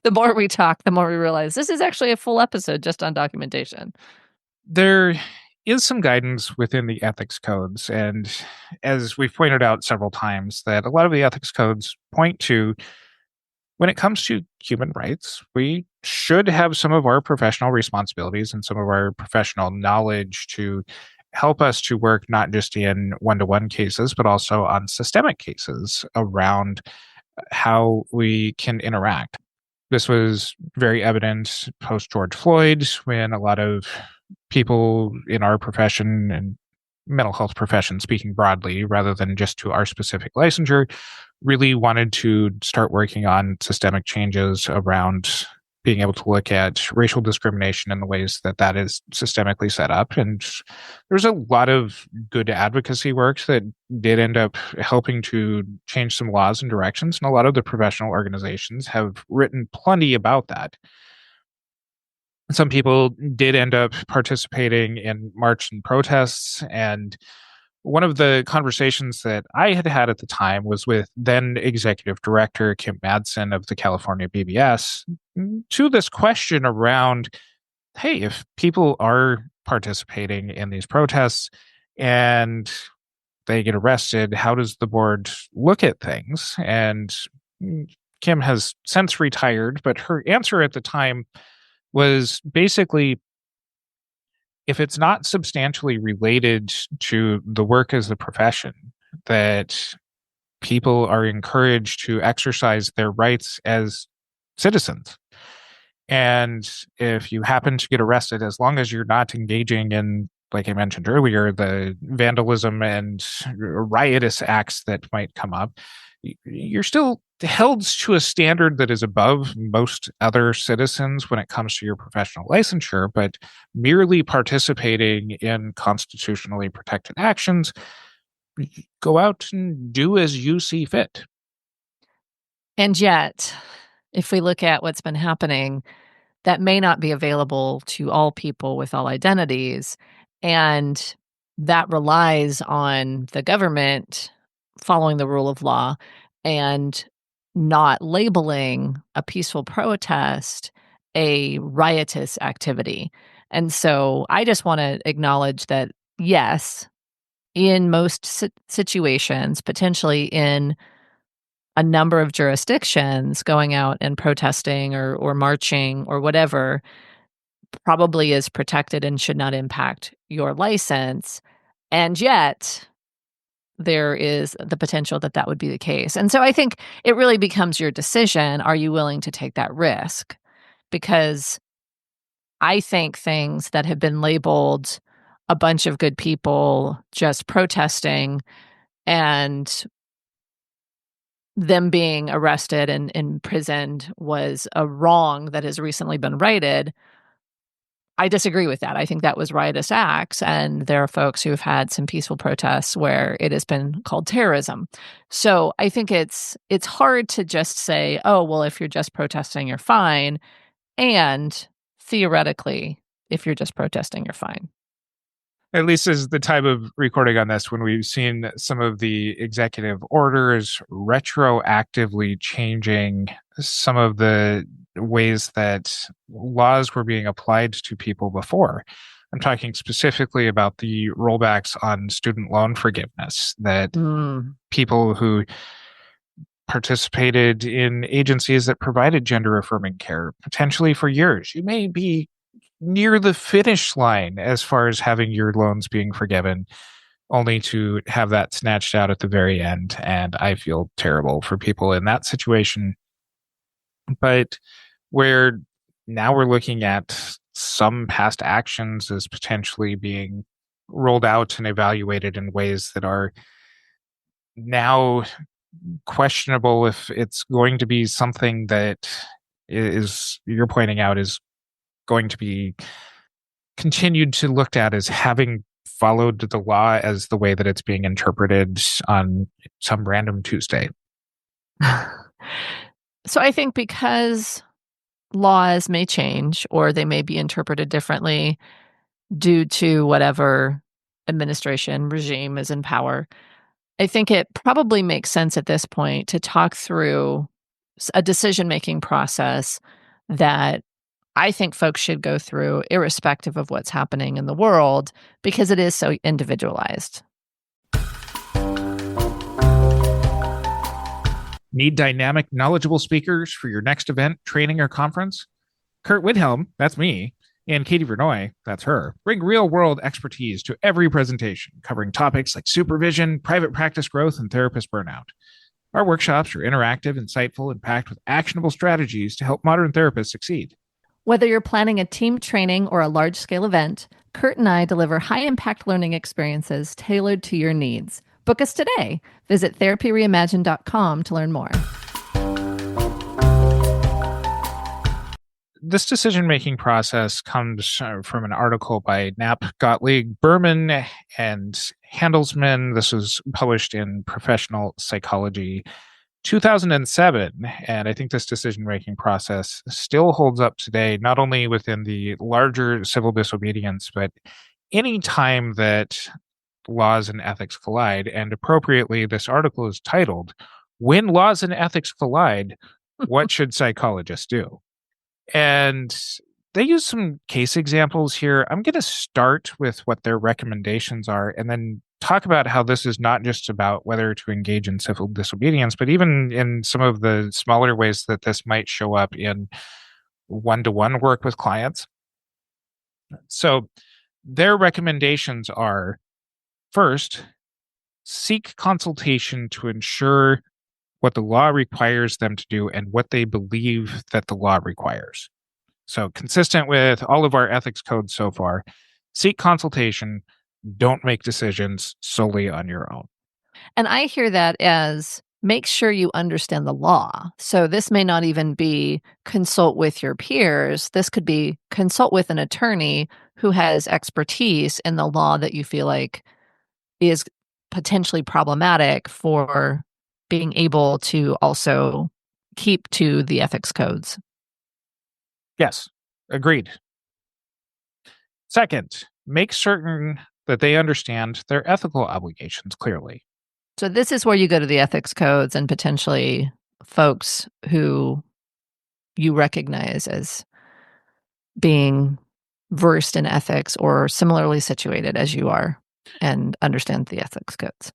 The more we talk, the more we realize this is actually a full episode just on documentation. There is some guidance within the ethics codes. And as we've pointed out several times, that a lot of the ethics codes point to when it comes to human rights, we should have some of our professional responsibilities and some of our professional knowledge to help us to work not just in one-to-one cases, but also on systemic cases around how we can interact. This was very evident post-George Floyd, when a lot of people in our profession and mental health profession, speaking broadly, rather than just to our specific licensure, really wanted to start working on systemic changes around being able to look at racial discrimination in the ways that that is systemically set up. And there's a lot of good advocacy work that did end up helping to change some laws and directions. And a lot of the professional organizations have written plenty about that. Some people did end up participating in march and protests. And one of the conversations that I had had at the time was with then executive director Kim Madsen of the California BBS to this question around, hey, if people are participating in these protests and they get arrested, how does the board look at things? And Kim has since retired, but her answer at the time was basically, if it's not substantially related to the work as the profession, that people are encouraged to exercise their rights as citizens. And if you happen to get arrested, as long as you're not engaging in, like I mentioned earlier, the vandalism and riotous acts that might come up, you're still held to a standard that is above most other citizens when it comes to your professional licensure, but merely participating in constitutionally protected actions, go out and do as you see fit. And yet, if we look at what's been happening, that may not be available to all people with all identities. And that relies on the government following the rule of law and not labeling a peaceful protest a riotous activity. And so I just want to acknowledge that, yes, in most situations, potentially in a number of jurisdictions, going out and protesting or marching or whatever probably is protected and should not impact your license. And yet, there is the potential that that would be the case. And so I think it really becomes your decision. Are you willing to take that risk? Because I think things that have been labeled a bunch of good people just protesting and them being arrested and imprisoned was a wrong that has recently been righted. I disagree with that. I think that was riotous acts, and there are folks who have had some peaceful protests where it has been called terrorism. So I think it's hard to just say, oh, well, if you're just protesting, you're fine. And theoretically, if you're just protesting, you're fine. At least as the time of recording on this, when we've seen some of the executive orders retroactively changing some of the ways that laws were being applied to people before. I'm talking specifically about the rollbacks on student loan forgiveness, that people who participated in agencies that provided gender-affirming care, potentially for years, you may be near the finish line as far as having your loans being forgiven, only to have that snatched out at the very end. And I feel terrible for people in that situation. But where now we're looking at some past actions as potentially being rolled out and evaluated in ways that are now questionable if it's going to be something that is, you're pointing out, is going to be continued to looked at as having followed the law as the way that it's being interpreted on some random Tuesday. So I think because laws may change or they may be interpreted differently due to whatever administration regime is in power, I think it probably makes sense at this point to talk through a decision-making process that I think folks should go through irrespective of what's happening in the world, because it is so individualized. Need dynamic, knowledgeable speakers for your next event, training, or conference? Curt Widhelm, that's me, and Katie Vernoy, that's her, bring real-world expertise to every presentation, covering topics like supervision, private practice growth, and therapist burnout. Our workshops are interactive, insightful, and packed with actionable strategies to help modern therapists succeed. Whether you're planning a team training or a large-scale event, Curt and I deliver high-impact learning experiences tailored to your needs. Book us today. Visit therapyreimagined.com to learn more. This decision-making process comes from an article by Knapp, Gottlieb, Berman, and Handelsman. This was published in Professional Psychology 2007, and I think this decision-making process still holds up today, not only within the larger civil disobedience, but any time that laws and ethics collide. And appropriately, this article is titled, "When Laws and Ethics Collide, What Should Psychologists Do?" And they use some case examples here. I'm going to start with what their recommendations are and then talk about how this is not just about whether to engage in civil disobedience, but even in some of the smaller ways that this might show up in one-to-one work with clients. So their recommendations are, first, seek consultation to ensure what the law requires them to do and what they believe that the law requires. So consistent with all of our ethics codes so far, seek consultation. Don't make decisions solely on your own. And I hear that as make sure you understand the law. So this may not even be consult with your peers. This could be consult with an attorney who has expertise in the law that you feel like is potentially problematic for being able to also keep to the ethics codes. Yes, agreed. Second, make certain that they understand their ethical obligations clearly. So this is where you go to the ethics codes and potentially folks who you recognize as being versed in ethics or similarly situated as you are. and understand the ethics codes.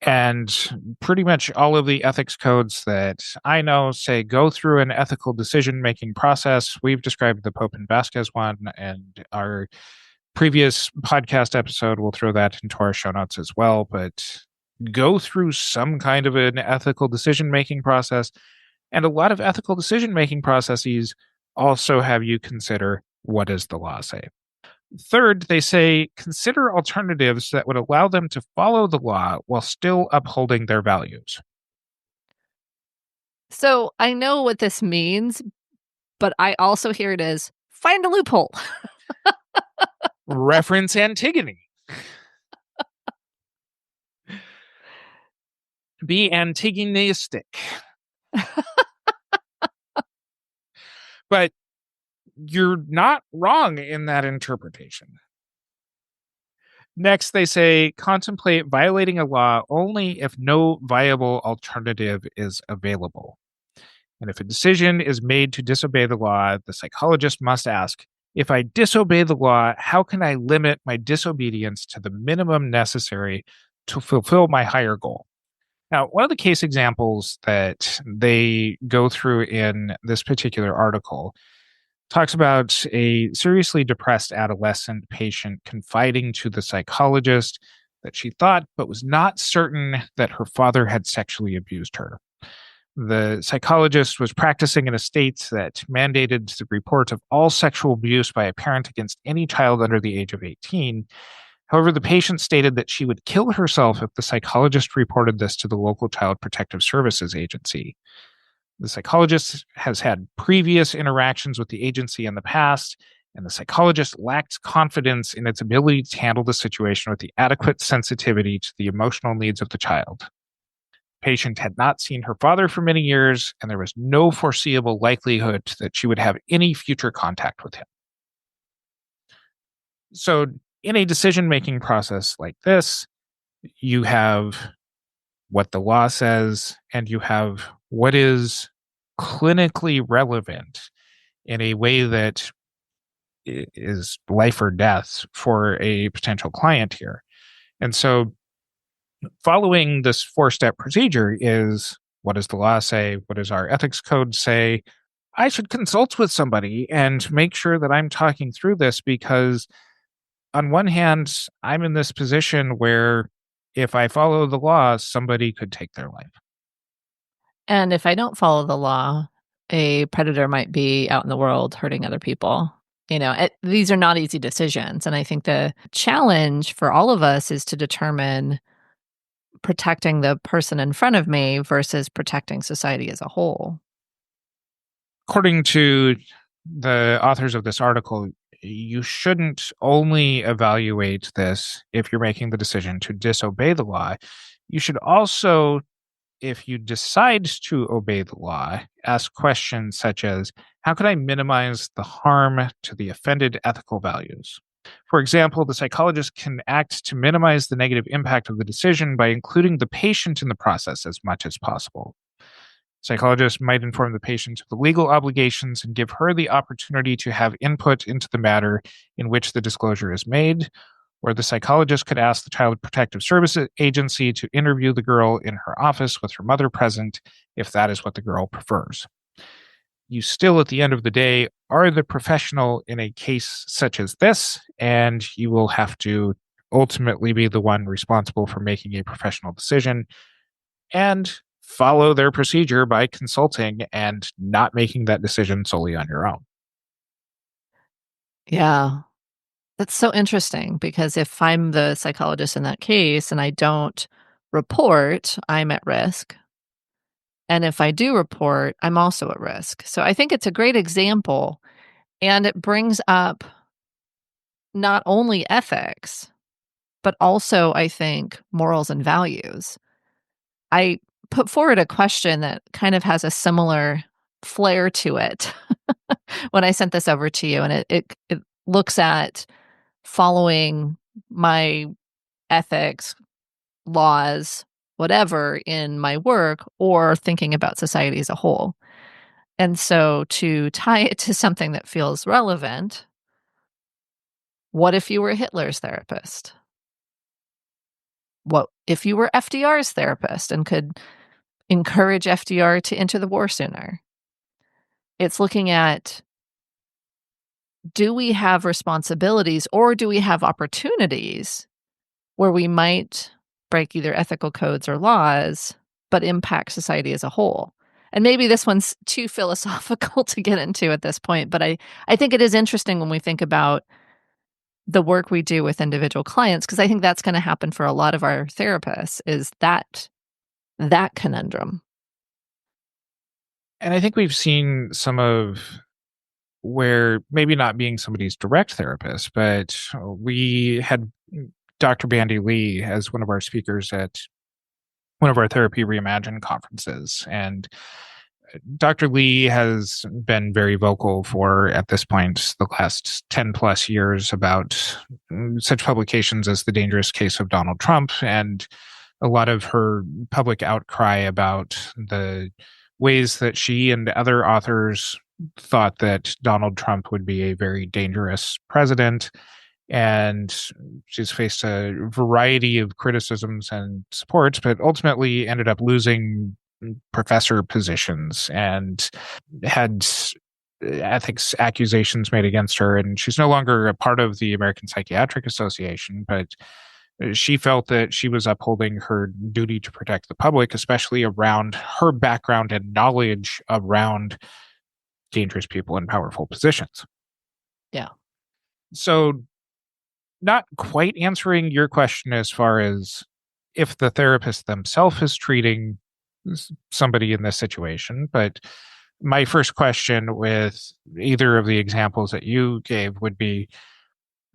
And pretty much all of the ethics codes that I know say go through an ethical decision-making process. We've described the Pope and Vasquez one, and our previous podcast episode, we'll throw that into our show notes as well. But go through some kind of an ethical decision-making process. And a lot of ethical decision-making processes also have you consider, what does the law say? Third, they say consider alternatives that would allow them to follow the law while still upholding their values. So I know what this means, but I also hear it as find a loophole. Reference Antigone. Be antagonistic. But you're not wrong in that interpretation. Next, they say contemplate violating a law only if no viable alternative is available. And if a decision is made to disobey the law, the psychologist must ask, if I disobey the law, how can I limit my disobedience to the minimum necessary to fulfill my higher goal? Now, one of the case examples that they go through in this particular article talks about a seriously depressed adolescent patient confiding to the psychologist that she thought but was not certain that her father had sexually abused her. The psychologist was practicing in a state that mandated the report of all sexual abuse by a parent against any child under the age of 18. However, the patient stated that she would kill herself if the psychologist reported this to the local Child Protective Services agency. The psychologist has had previous interactions with the agency in the past, and the psychologist lacked confidence in its ability to handle the situation with the adequate sensitivity to the emotional needs of the child. The patient had not seen her father for many years, and there was no foreseeable likelihood that she would have any future contact with him. So, in a decision-making process like this, you have what the law says, and you have what is clinically relevant in a way that is life or death for a potential client here. And so following this 4-step procedure is, what does the law say? What does our ethics code say? I should consult with somebody and make sure that I'm talking through this, because on one hand, I'm in this position where if I follow the law, somebody could take their life. And if I don't follow the law, a predator might be out in the world hurting other people. These are not easy decisions. And I think the challenge for all of us is to determine protecting the person in front of me versus protecting society as a whole. According to the authors of this article, you shouldn't only evaluate this if you're making the decision to disobey the law. You should also, if you decide to obey the law, ask questions such as, how can I minimize the harm to the offended ethical values? For example, the psychologist can act to minimize the negative impact of the decision by including the patient in the process as much as possible. Psychologists might inform the patient of the legal obligations and give her the opportunity to have input into the matter in which the disclosure is made. Or the psychologist could ask the Child Protective Services agency to interview the girl in her office with her mother present, if that is what the girl prefers. You still, at the end of the day, are the professional in a case such as this, and you will have to ultimately be the one responsible for making a professional decision and follow their procedure by consulting and not making that decision solely on your own. Yeah. That's so interesting, because if I'm the psychologist in that case and I don't report, I'm at risk. And if I do report, I'm also at risk. So I think it's a great example, and it brings up not only ethics, but also, I think, morals and values. I put forward a question that kind of has a similar flair to it when I sent this over to you, and it looks at following my ethics, laws, whatever in my work, or thinking about society as a whole. And so to tie it to something that feels relevant, what if you were Hitler's therapist? what if you were FDR's therapist and could encourage FDR to enter the war sooner? It's looking at, do we have responsibilities or do we have opportunities where we might break either ethical codes or laws, but impact society as a whole? And maybe this one's too philosophical to get into at this point, but I think it is interesting when we think about the work we do with individual clients, because I think that's going to happen for a lot of our therapists, is that conundrum. And I think we've seen some of where maybe not being somebody's direct therapist, but we had Dr. Bandy Lee as one of our speakers at one of our Therapy Reimagined conferences. And Dr. Lee has been very vocal for, at this point, the last 10 plus years about such publications as The Dangerous Case of Donald Trump, and a lot of her public outcry about the ways that she and other authors thought that Donald Trump would be a very dangerous president. And she's faced a variety of criticisms and supports, but ultimately ended up losing professor positions and had ethics accusations made against her. And she's no longer a part of the American Psychiatric Association, but she felt that she was upholding her duty to protect the public, especially around her background and knowledge around dangerous people in powerful positions. Yeah. So, not quite answering your question as far as if the therapist themselves is treating somebody in this situation, but my first question with either of the examples that you gave would be,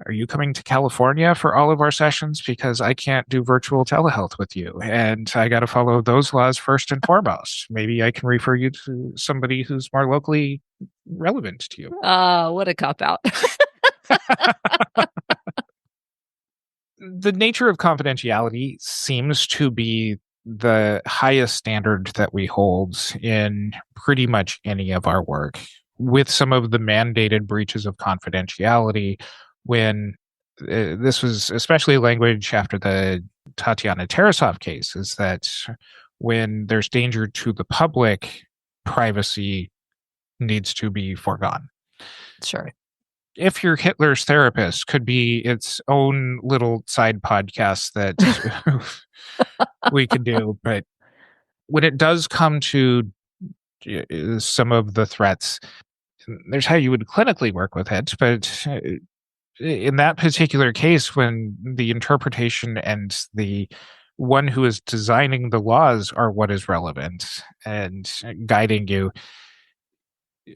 are you coming to California for all of our sessions? Because I can't do virtual telehealth with you, and I got to follow those laws first and foremost. Maybe I can refer you to somebody who's more locally relevant to you. What a cop-out. The nature of confidentiality seems to be the highest standard that we hold in pretty much any of our work, with some of the mandated breaches of confidentiality when this was especially language after the Tatiana Tarasov case, is that when there's danger to the public, privacy needs to be foregone. Sure. If you're Hitler's therapist could be its own little side podcast that we could do. But when it does come to some of the threats, there's how you would clinically work with it. But in that particular case, when the interpretation and the one who is designing the laws are what is relevant and guiding you,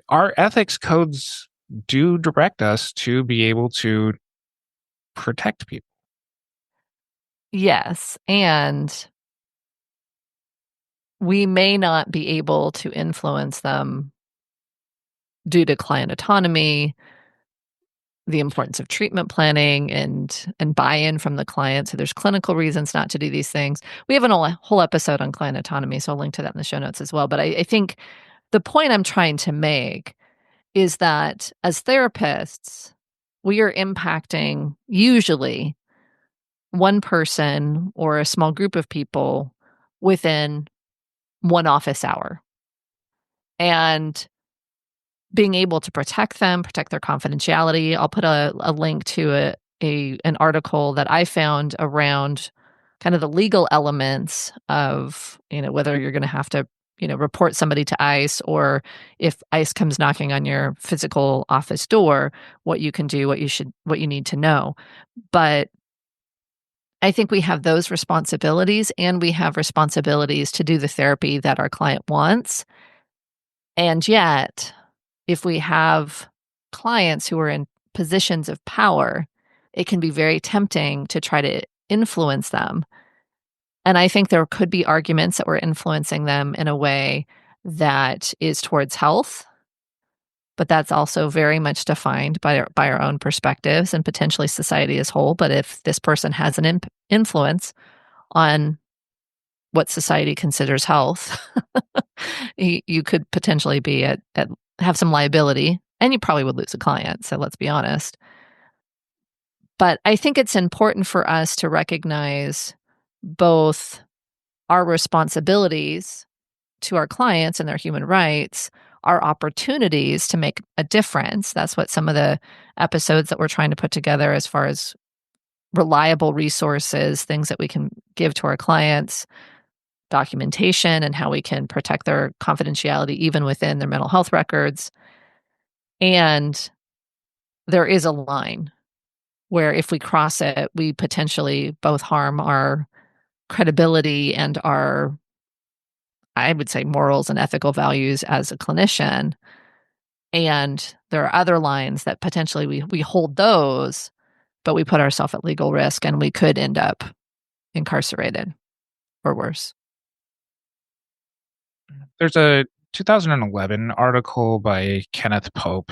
our ethics codes do direct us to be able to protect people. Yes. And we may not be able to influence them due to client autonomy, the importance of treatment planning and buy-in from the client. So there's clinical reasons not to do these things. We have a whole episode on client autonomy, so I'll link to that in the show notes as well. But I think the point I'm trying to make is that as therapists, we are impacting usually one person or a small group of people within one office hour. And being able to protect them, protect their confidentiality. I'll put a link to an article that I found around kind of the legal elements of, whether you're going to have to, report somebody to ICE, or if ICE comes knocking on your physical office door, what you can do, what you need to know. But I think we have those responsibilities, and we have responsibilities to do the therapy that our client wants. And yet, if we have clients who are in positions of power, it can be very tempting to try to influence them. And I think there could be arguments that we're influencing them in a way that is towards health, but that's also very much defined by our own perspectives and potentially society as whole. But if this person has an influence on what society considers health, you could potentially be have some liability, and you probably would lose a client. So let's be honest. But I think it's important for us to recognize both our responsibilities to our clients and their human rights, our opportunities to make a difference. That's what some of the episodes that we're trying to put together as far as reliable resources, things that we can give to our clients, documentation, and how we can protect their confidentiality even within their mental health records. And there is a line where if we cross it, we potentially both harm our credibility and our, I would say, morals and ethical values as a clinician. And there are other lines that potentially we hold those, but we put ourselves at legal risk and we could end up incarcerated or worse. There's a 2011 article by Kenneth Pope,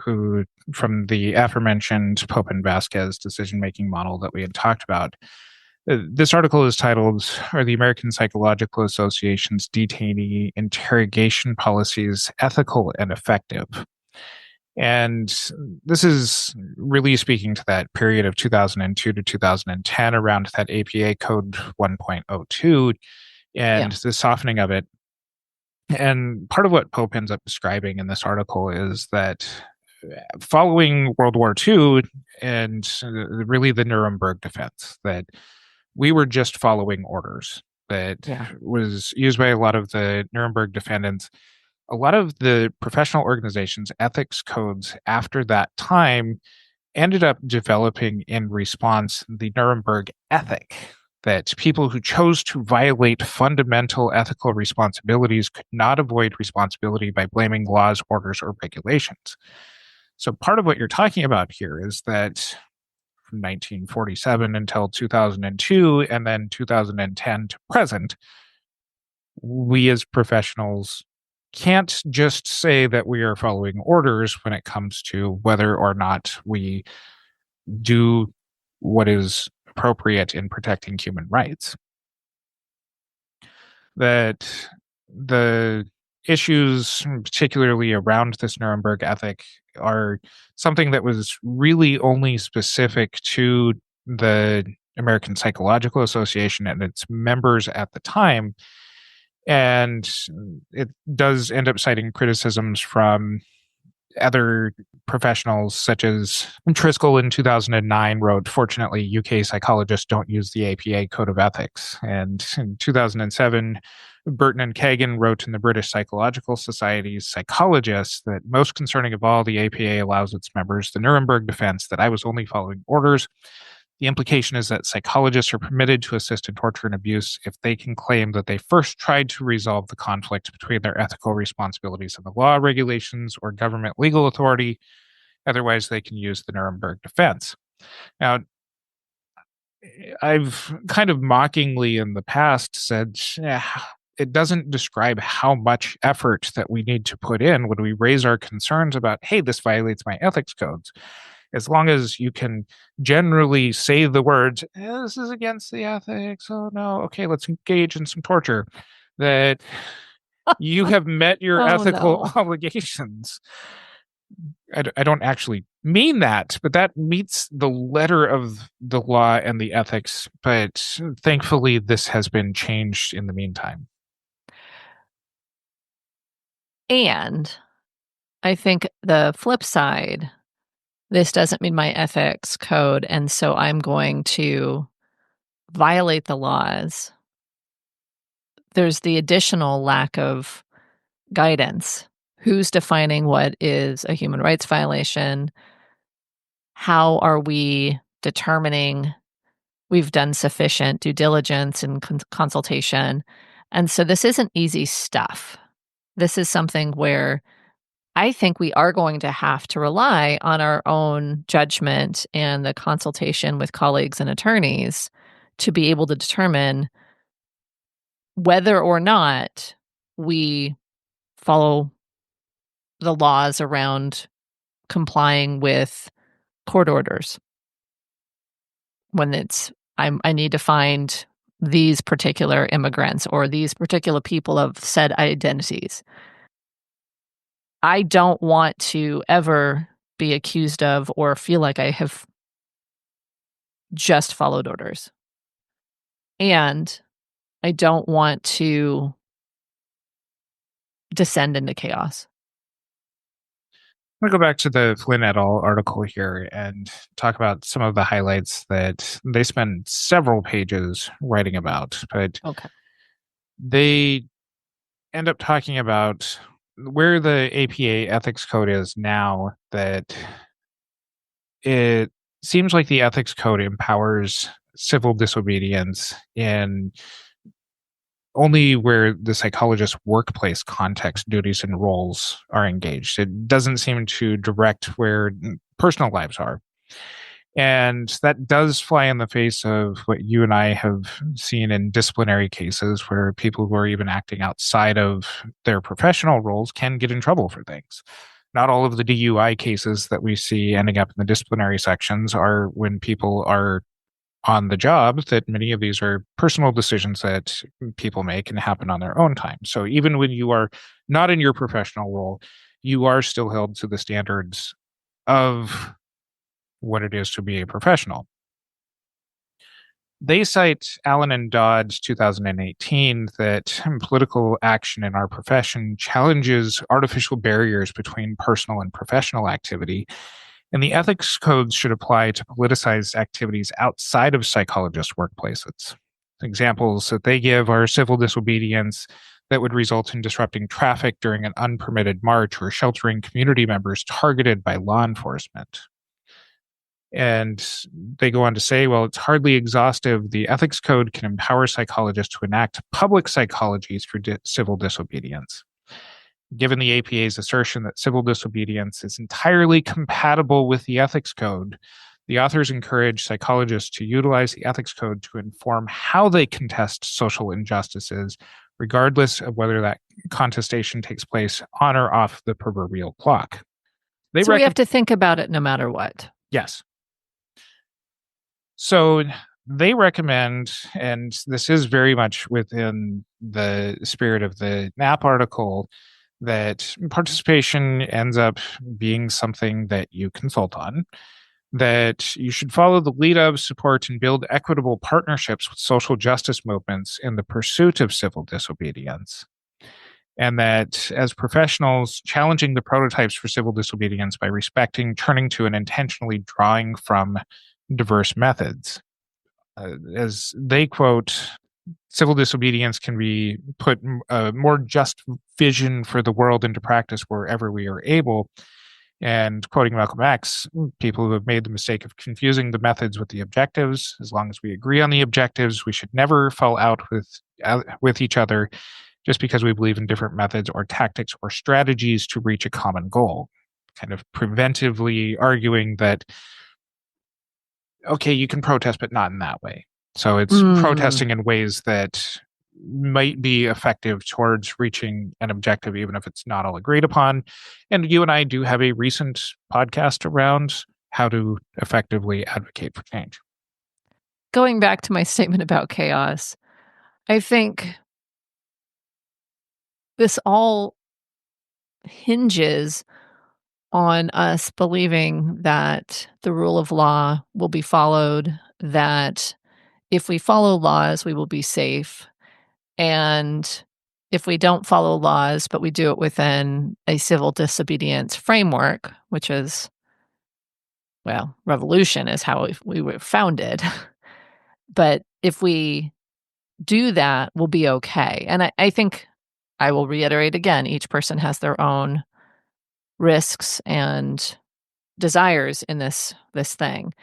who, from the aforementioned Pope and Vasquez decision-making model that we had talked about. This article is titled, "Are the American Psychological Association's Detainee Interrogation Policies Ethical and Effective?" And this is really speaking to that period of 2002 to 2010, around that APA Code 1.02 and the softening of it. And part of what Pope ends up describing in this article is that following World War II and really the Nuremberg defense, that we were just following orders that was used by a lot of the Nuremberg defendants. A lot of the professional organizations' ethics codes after that time ended up developing in response the Nuremberg ethic, that people who chose to violate fundamental ethical responsibilities could not avoid responsibility by blaming laws, orders, or regulations. So part of what you're talking about here is that from 1947 until 2002 and then 2010 to present, we as professionals can't just say that we are following orders when it comes to whether or not we do what is appropriate in protecting human rights. That the issues, particularly around this Nuremberg ethic, are something that was really only specific to the American Psychological Association and its members at the time. And it does end up citing criticisms from other professionals, such as Triscoll in 2009 wrote, "Fortunately, UK psychologists don't use the APA Code of Ethics." And in 2007, Burton and Kagan wrote in the British Psychological Society's Psychologists that most concerning of all, the APA allows its members the Nuremberg defense that I was only following orders. The implication is that psychologists are permitted to assist in torture and abuse if they can claim that they first tried to resolve the conflict between their ethical responsibilities and the law, regulations, or government legal authority. Otherwise, they can use the Nuremberg defense. Now, I've kind of mockingly in the past said, it doesn't describe how much effort that we need to put in when we raise our concerns about, hey, this violates my ethics codes. As long as you can generally say the words, this is against the ethics, oh no, okay, let's engage in some torture, that you have met your ethical obligations. I don't actually mean that, but that meets the letter of the law and the ethics. But thankfully, this has been changed in the meantime. And I think the flip side, this doesn't mean my ethics code, and so I'm going to violate the laws. There's the additional lack of guidance. Who's defining what is a human rights violation? How are we determining we've done sufficient due diligence and consultation? And so this isn't easy stuff. This is something where I think we are going to have to rely on our own judgment and the consultation with colleagues and attorneys to be able to determine whether or not we follow the laws around complying with court orders. When it's, I need to find these particular immigrants or these particular people of said identities. I don't want to ever be accused of or feel like I have just followed orders. And I don't want to descend into chaos. I'm going to go back to the Flynn et al. Article here and talk about some of the highlights that they spend several pages writing about. But Okay. they end up talking about where the APA ethics code is now, that it seems like the ethics code empowers civil disobedience in only where the psychologist's workplace context, duties, and roles are engaged. It doesn't seem to direct where personal lives are. And that does fly in the face of what you and I have seen in disciplinary cases where people who are even acting outside of their professional roles can get in trouble for things. Not all of the DUI cases that we see ending up in the disciplinary sections are when people are on the job, that many of these are personal decisions that people make and happen on their own time. So even when you are not in your professional role, you are still held to the standards of what it is to be a professional. They cite Allen and Dodd's 2018 that political action in our profession challenges artificial barriers between personal and professional activity, and the ethics codes should apply to politicized activities outside of psychologists' workplaces. Examples that they give are civil disobedience that would result in disrupting traffic during an unpermitted march or sheltering community members targeted by law enforcement. And they go on to say, well, it's hardly exhaustive. The ethics code can empower psychologists to enact public psychology through civil disobedience. Given the APA's assertion that civil disobedience is entirely compatible with the ethics code, the authors encourage psychologists to utilize the ethics code to inform how they contest social injustices, regardless of whether that contestation takes place on or off the proverbial clock. So we have to think about it no matter what. Yes. So they recommend, and this is very much within the spirit of the Knapp article, that participation ends up being something that you consult on, that you should follow the lead of, support, and build equitable partnerships with social justice movements in the pursuit of civil disobedience. And that as professionals, challenging the prototypes for civil disobedience by respecting, turning to, and intentionally drawing from diverse methods. As they quote, civil disobedience can be put a more just vision for the world into practice wherever we are able. And quoting Malcolm X, people who have made the mistake of confusing the methods with the objectives. As long as we agree on the objectives, we should never fall out with each other just because we believe in different methods or tactics or strategies to reach a common goal. Kind of preventively arguing that, okay, you can protest, but not in that way. So it's protesting in ways that might be effective towards reaching an objective, even if it's not all agreed upon. And you and I do have a recent podcast around how to effectively advocate for change. Going back to my statement about chaos, I think this all hinges on us believing that the rule of law will be followed, that if we follow laws, we will be safe. And if we don't follow laws, but we do it within a civil disobedience framework, which is, well, revolution is how we were founded. But if we do that, we'll be okay. And I think I will reiterate again, each person has their own risks and desires in this thing.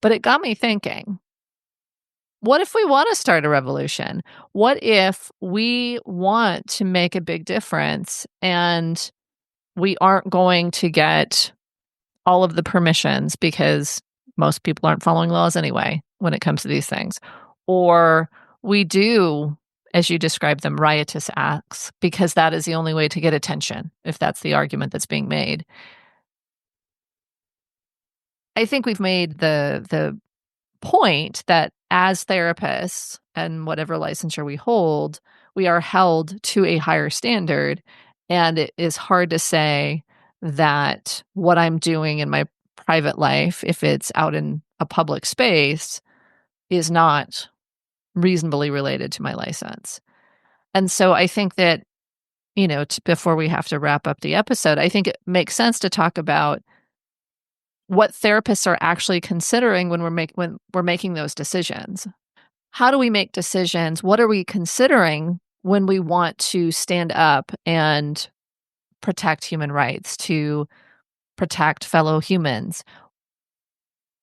But it got me thinking, what if we want to start a revolution? What if we want to make a big difference and we aren't going to get all of the permissions because most people aren't following laws anyway when it comes to these things? Or we do, as you describe them, riotous acts because that is the only way to get attention, if that's the argument that's being made. I think we've made the point that as therapists and whatever licensure we hold, we are held to a higher standard. And it is hard to say that what I'm doing in my private life, if it's out in a public space, is not reasonably related to my license. And so I think that, before we have to wrap up the episode, I think it makes sense to talk about what therapists are actually considering when we're making those decisions. How do we make decisions? What are we considering when we want to stand up and protect human rights, to protect fellow humans?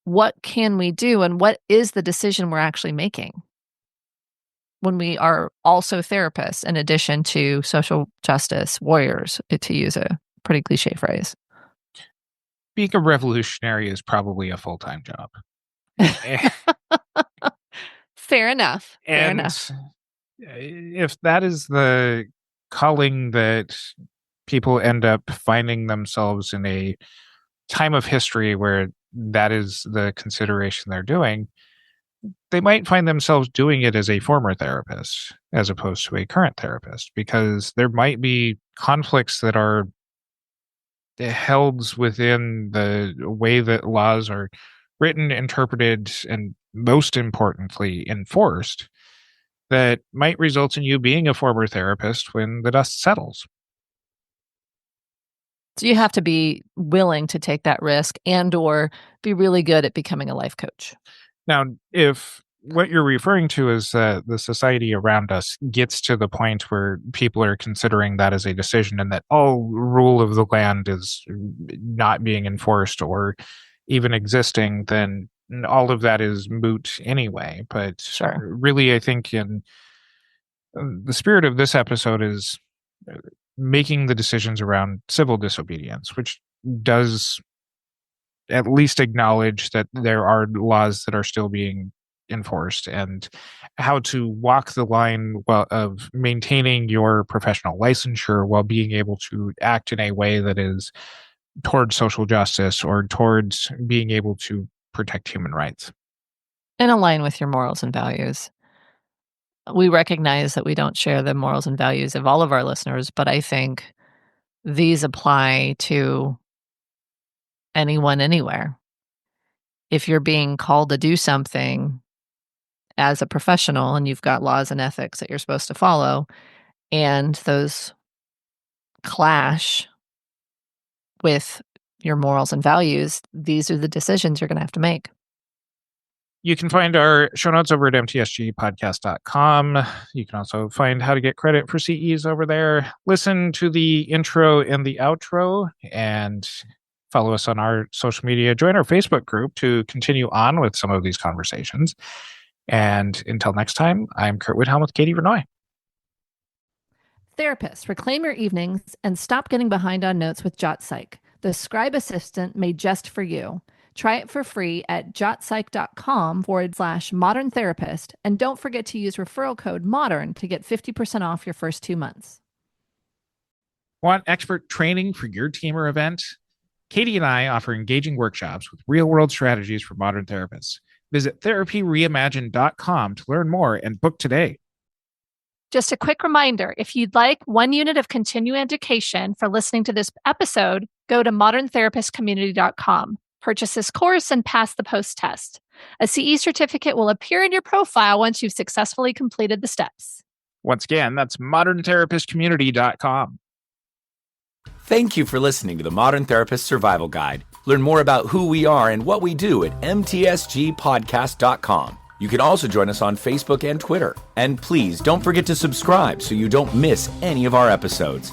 What can we do, and what is the decision we're actually making when we are also therapists in addition to social justice warriors, to use a pretty cliche phrase? Being a revolutionary is probably a full-time job. Fair enough. If that is the calling that people end up finding themselves in a time of history where that is the consideration they're doing, they might find themselves doing it as a former therapist as opposed to a current therapist, because there might be conflicts that are held within the way that laws are written, interpreted, and most importantly, enforced, that might result in you being a former therapist when the dust settles. So you have to be willing to take that risk and/or be really good at becoming a life coach. Now, if what you're referring to is that the society around us gets to the point where people are considering that as a decision and that all rule of the land is not being enforced or even existing, then all of that is moot anyway. But Sure. Really, I think in the spirit of this episode is making the decisions around civil disobedience, which does at least acknowledge that there are laws that are still being enforced, and how to walk the line of maintaining your professional licensure while being able to act in a way that is towards social justice or towards being able to protect human rights. And align with your morals and values. We recognize that we don't share the morals and values of all of our listeners, but I think these apply to anyone, anywhere. If you're being called to do something as a professional and you've got laws and ethics that you're supposed to follow, and those clash with your morals and values, these are the decisions you're going to have to make. You can find our show notes over at mtsgpodcast.com. You can also find how to get credit for CEs over there. Listen to the intro and the outro, and follow us on our social media. Join our Facebook group to continue on with some of these conversations. And until next time, I'm Curt Widhelm with Katie Vernoy. Therapists, reclaim your evenings and stop getting behind on notes with JotPsych, the scribe assistant made just for you. Try it for free at jotpsych.com/modern therapist. And don't forget to use referral code MODERN to get 50% off your first 2 months. Want expert training for your team or event? Katie and I offer engaging workshops with real-world strategies for modern therapists. Visit therapyreimagined.com to learn more and book today. Just a quick reminder, if you'd like 1 unit of continuing education for listening to this episode, go to moderntherapistcommunity.com. Purchase this course and pass the post test. A CE certificate will appear in your profile once you've successfully completed the steps. Once again, that's moderntherapistcommunity.com. Thank you for listening to the Modern Therapist Survival Guide. Learn more about who we are and what we do at mtsgpodcast.com. You can also join us on Facebook and Twitter. And please don't forget to subscribe so you don't miss any of our episodes.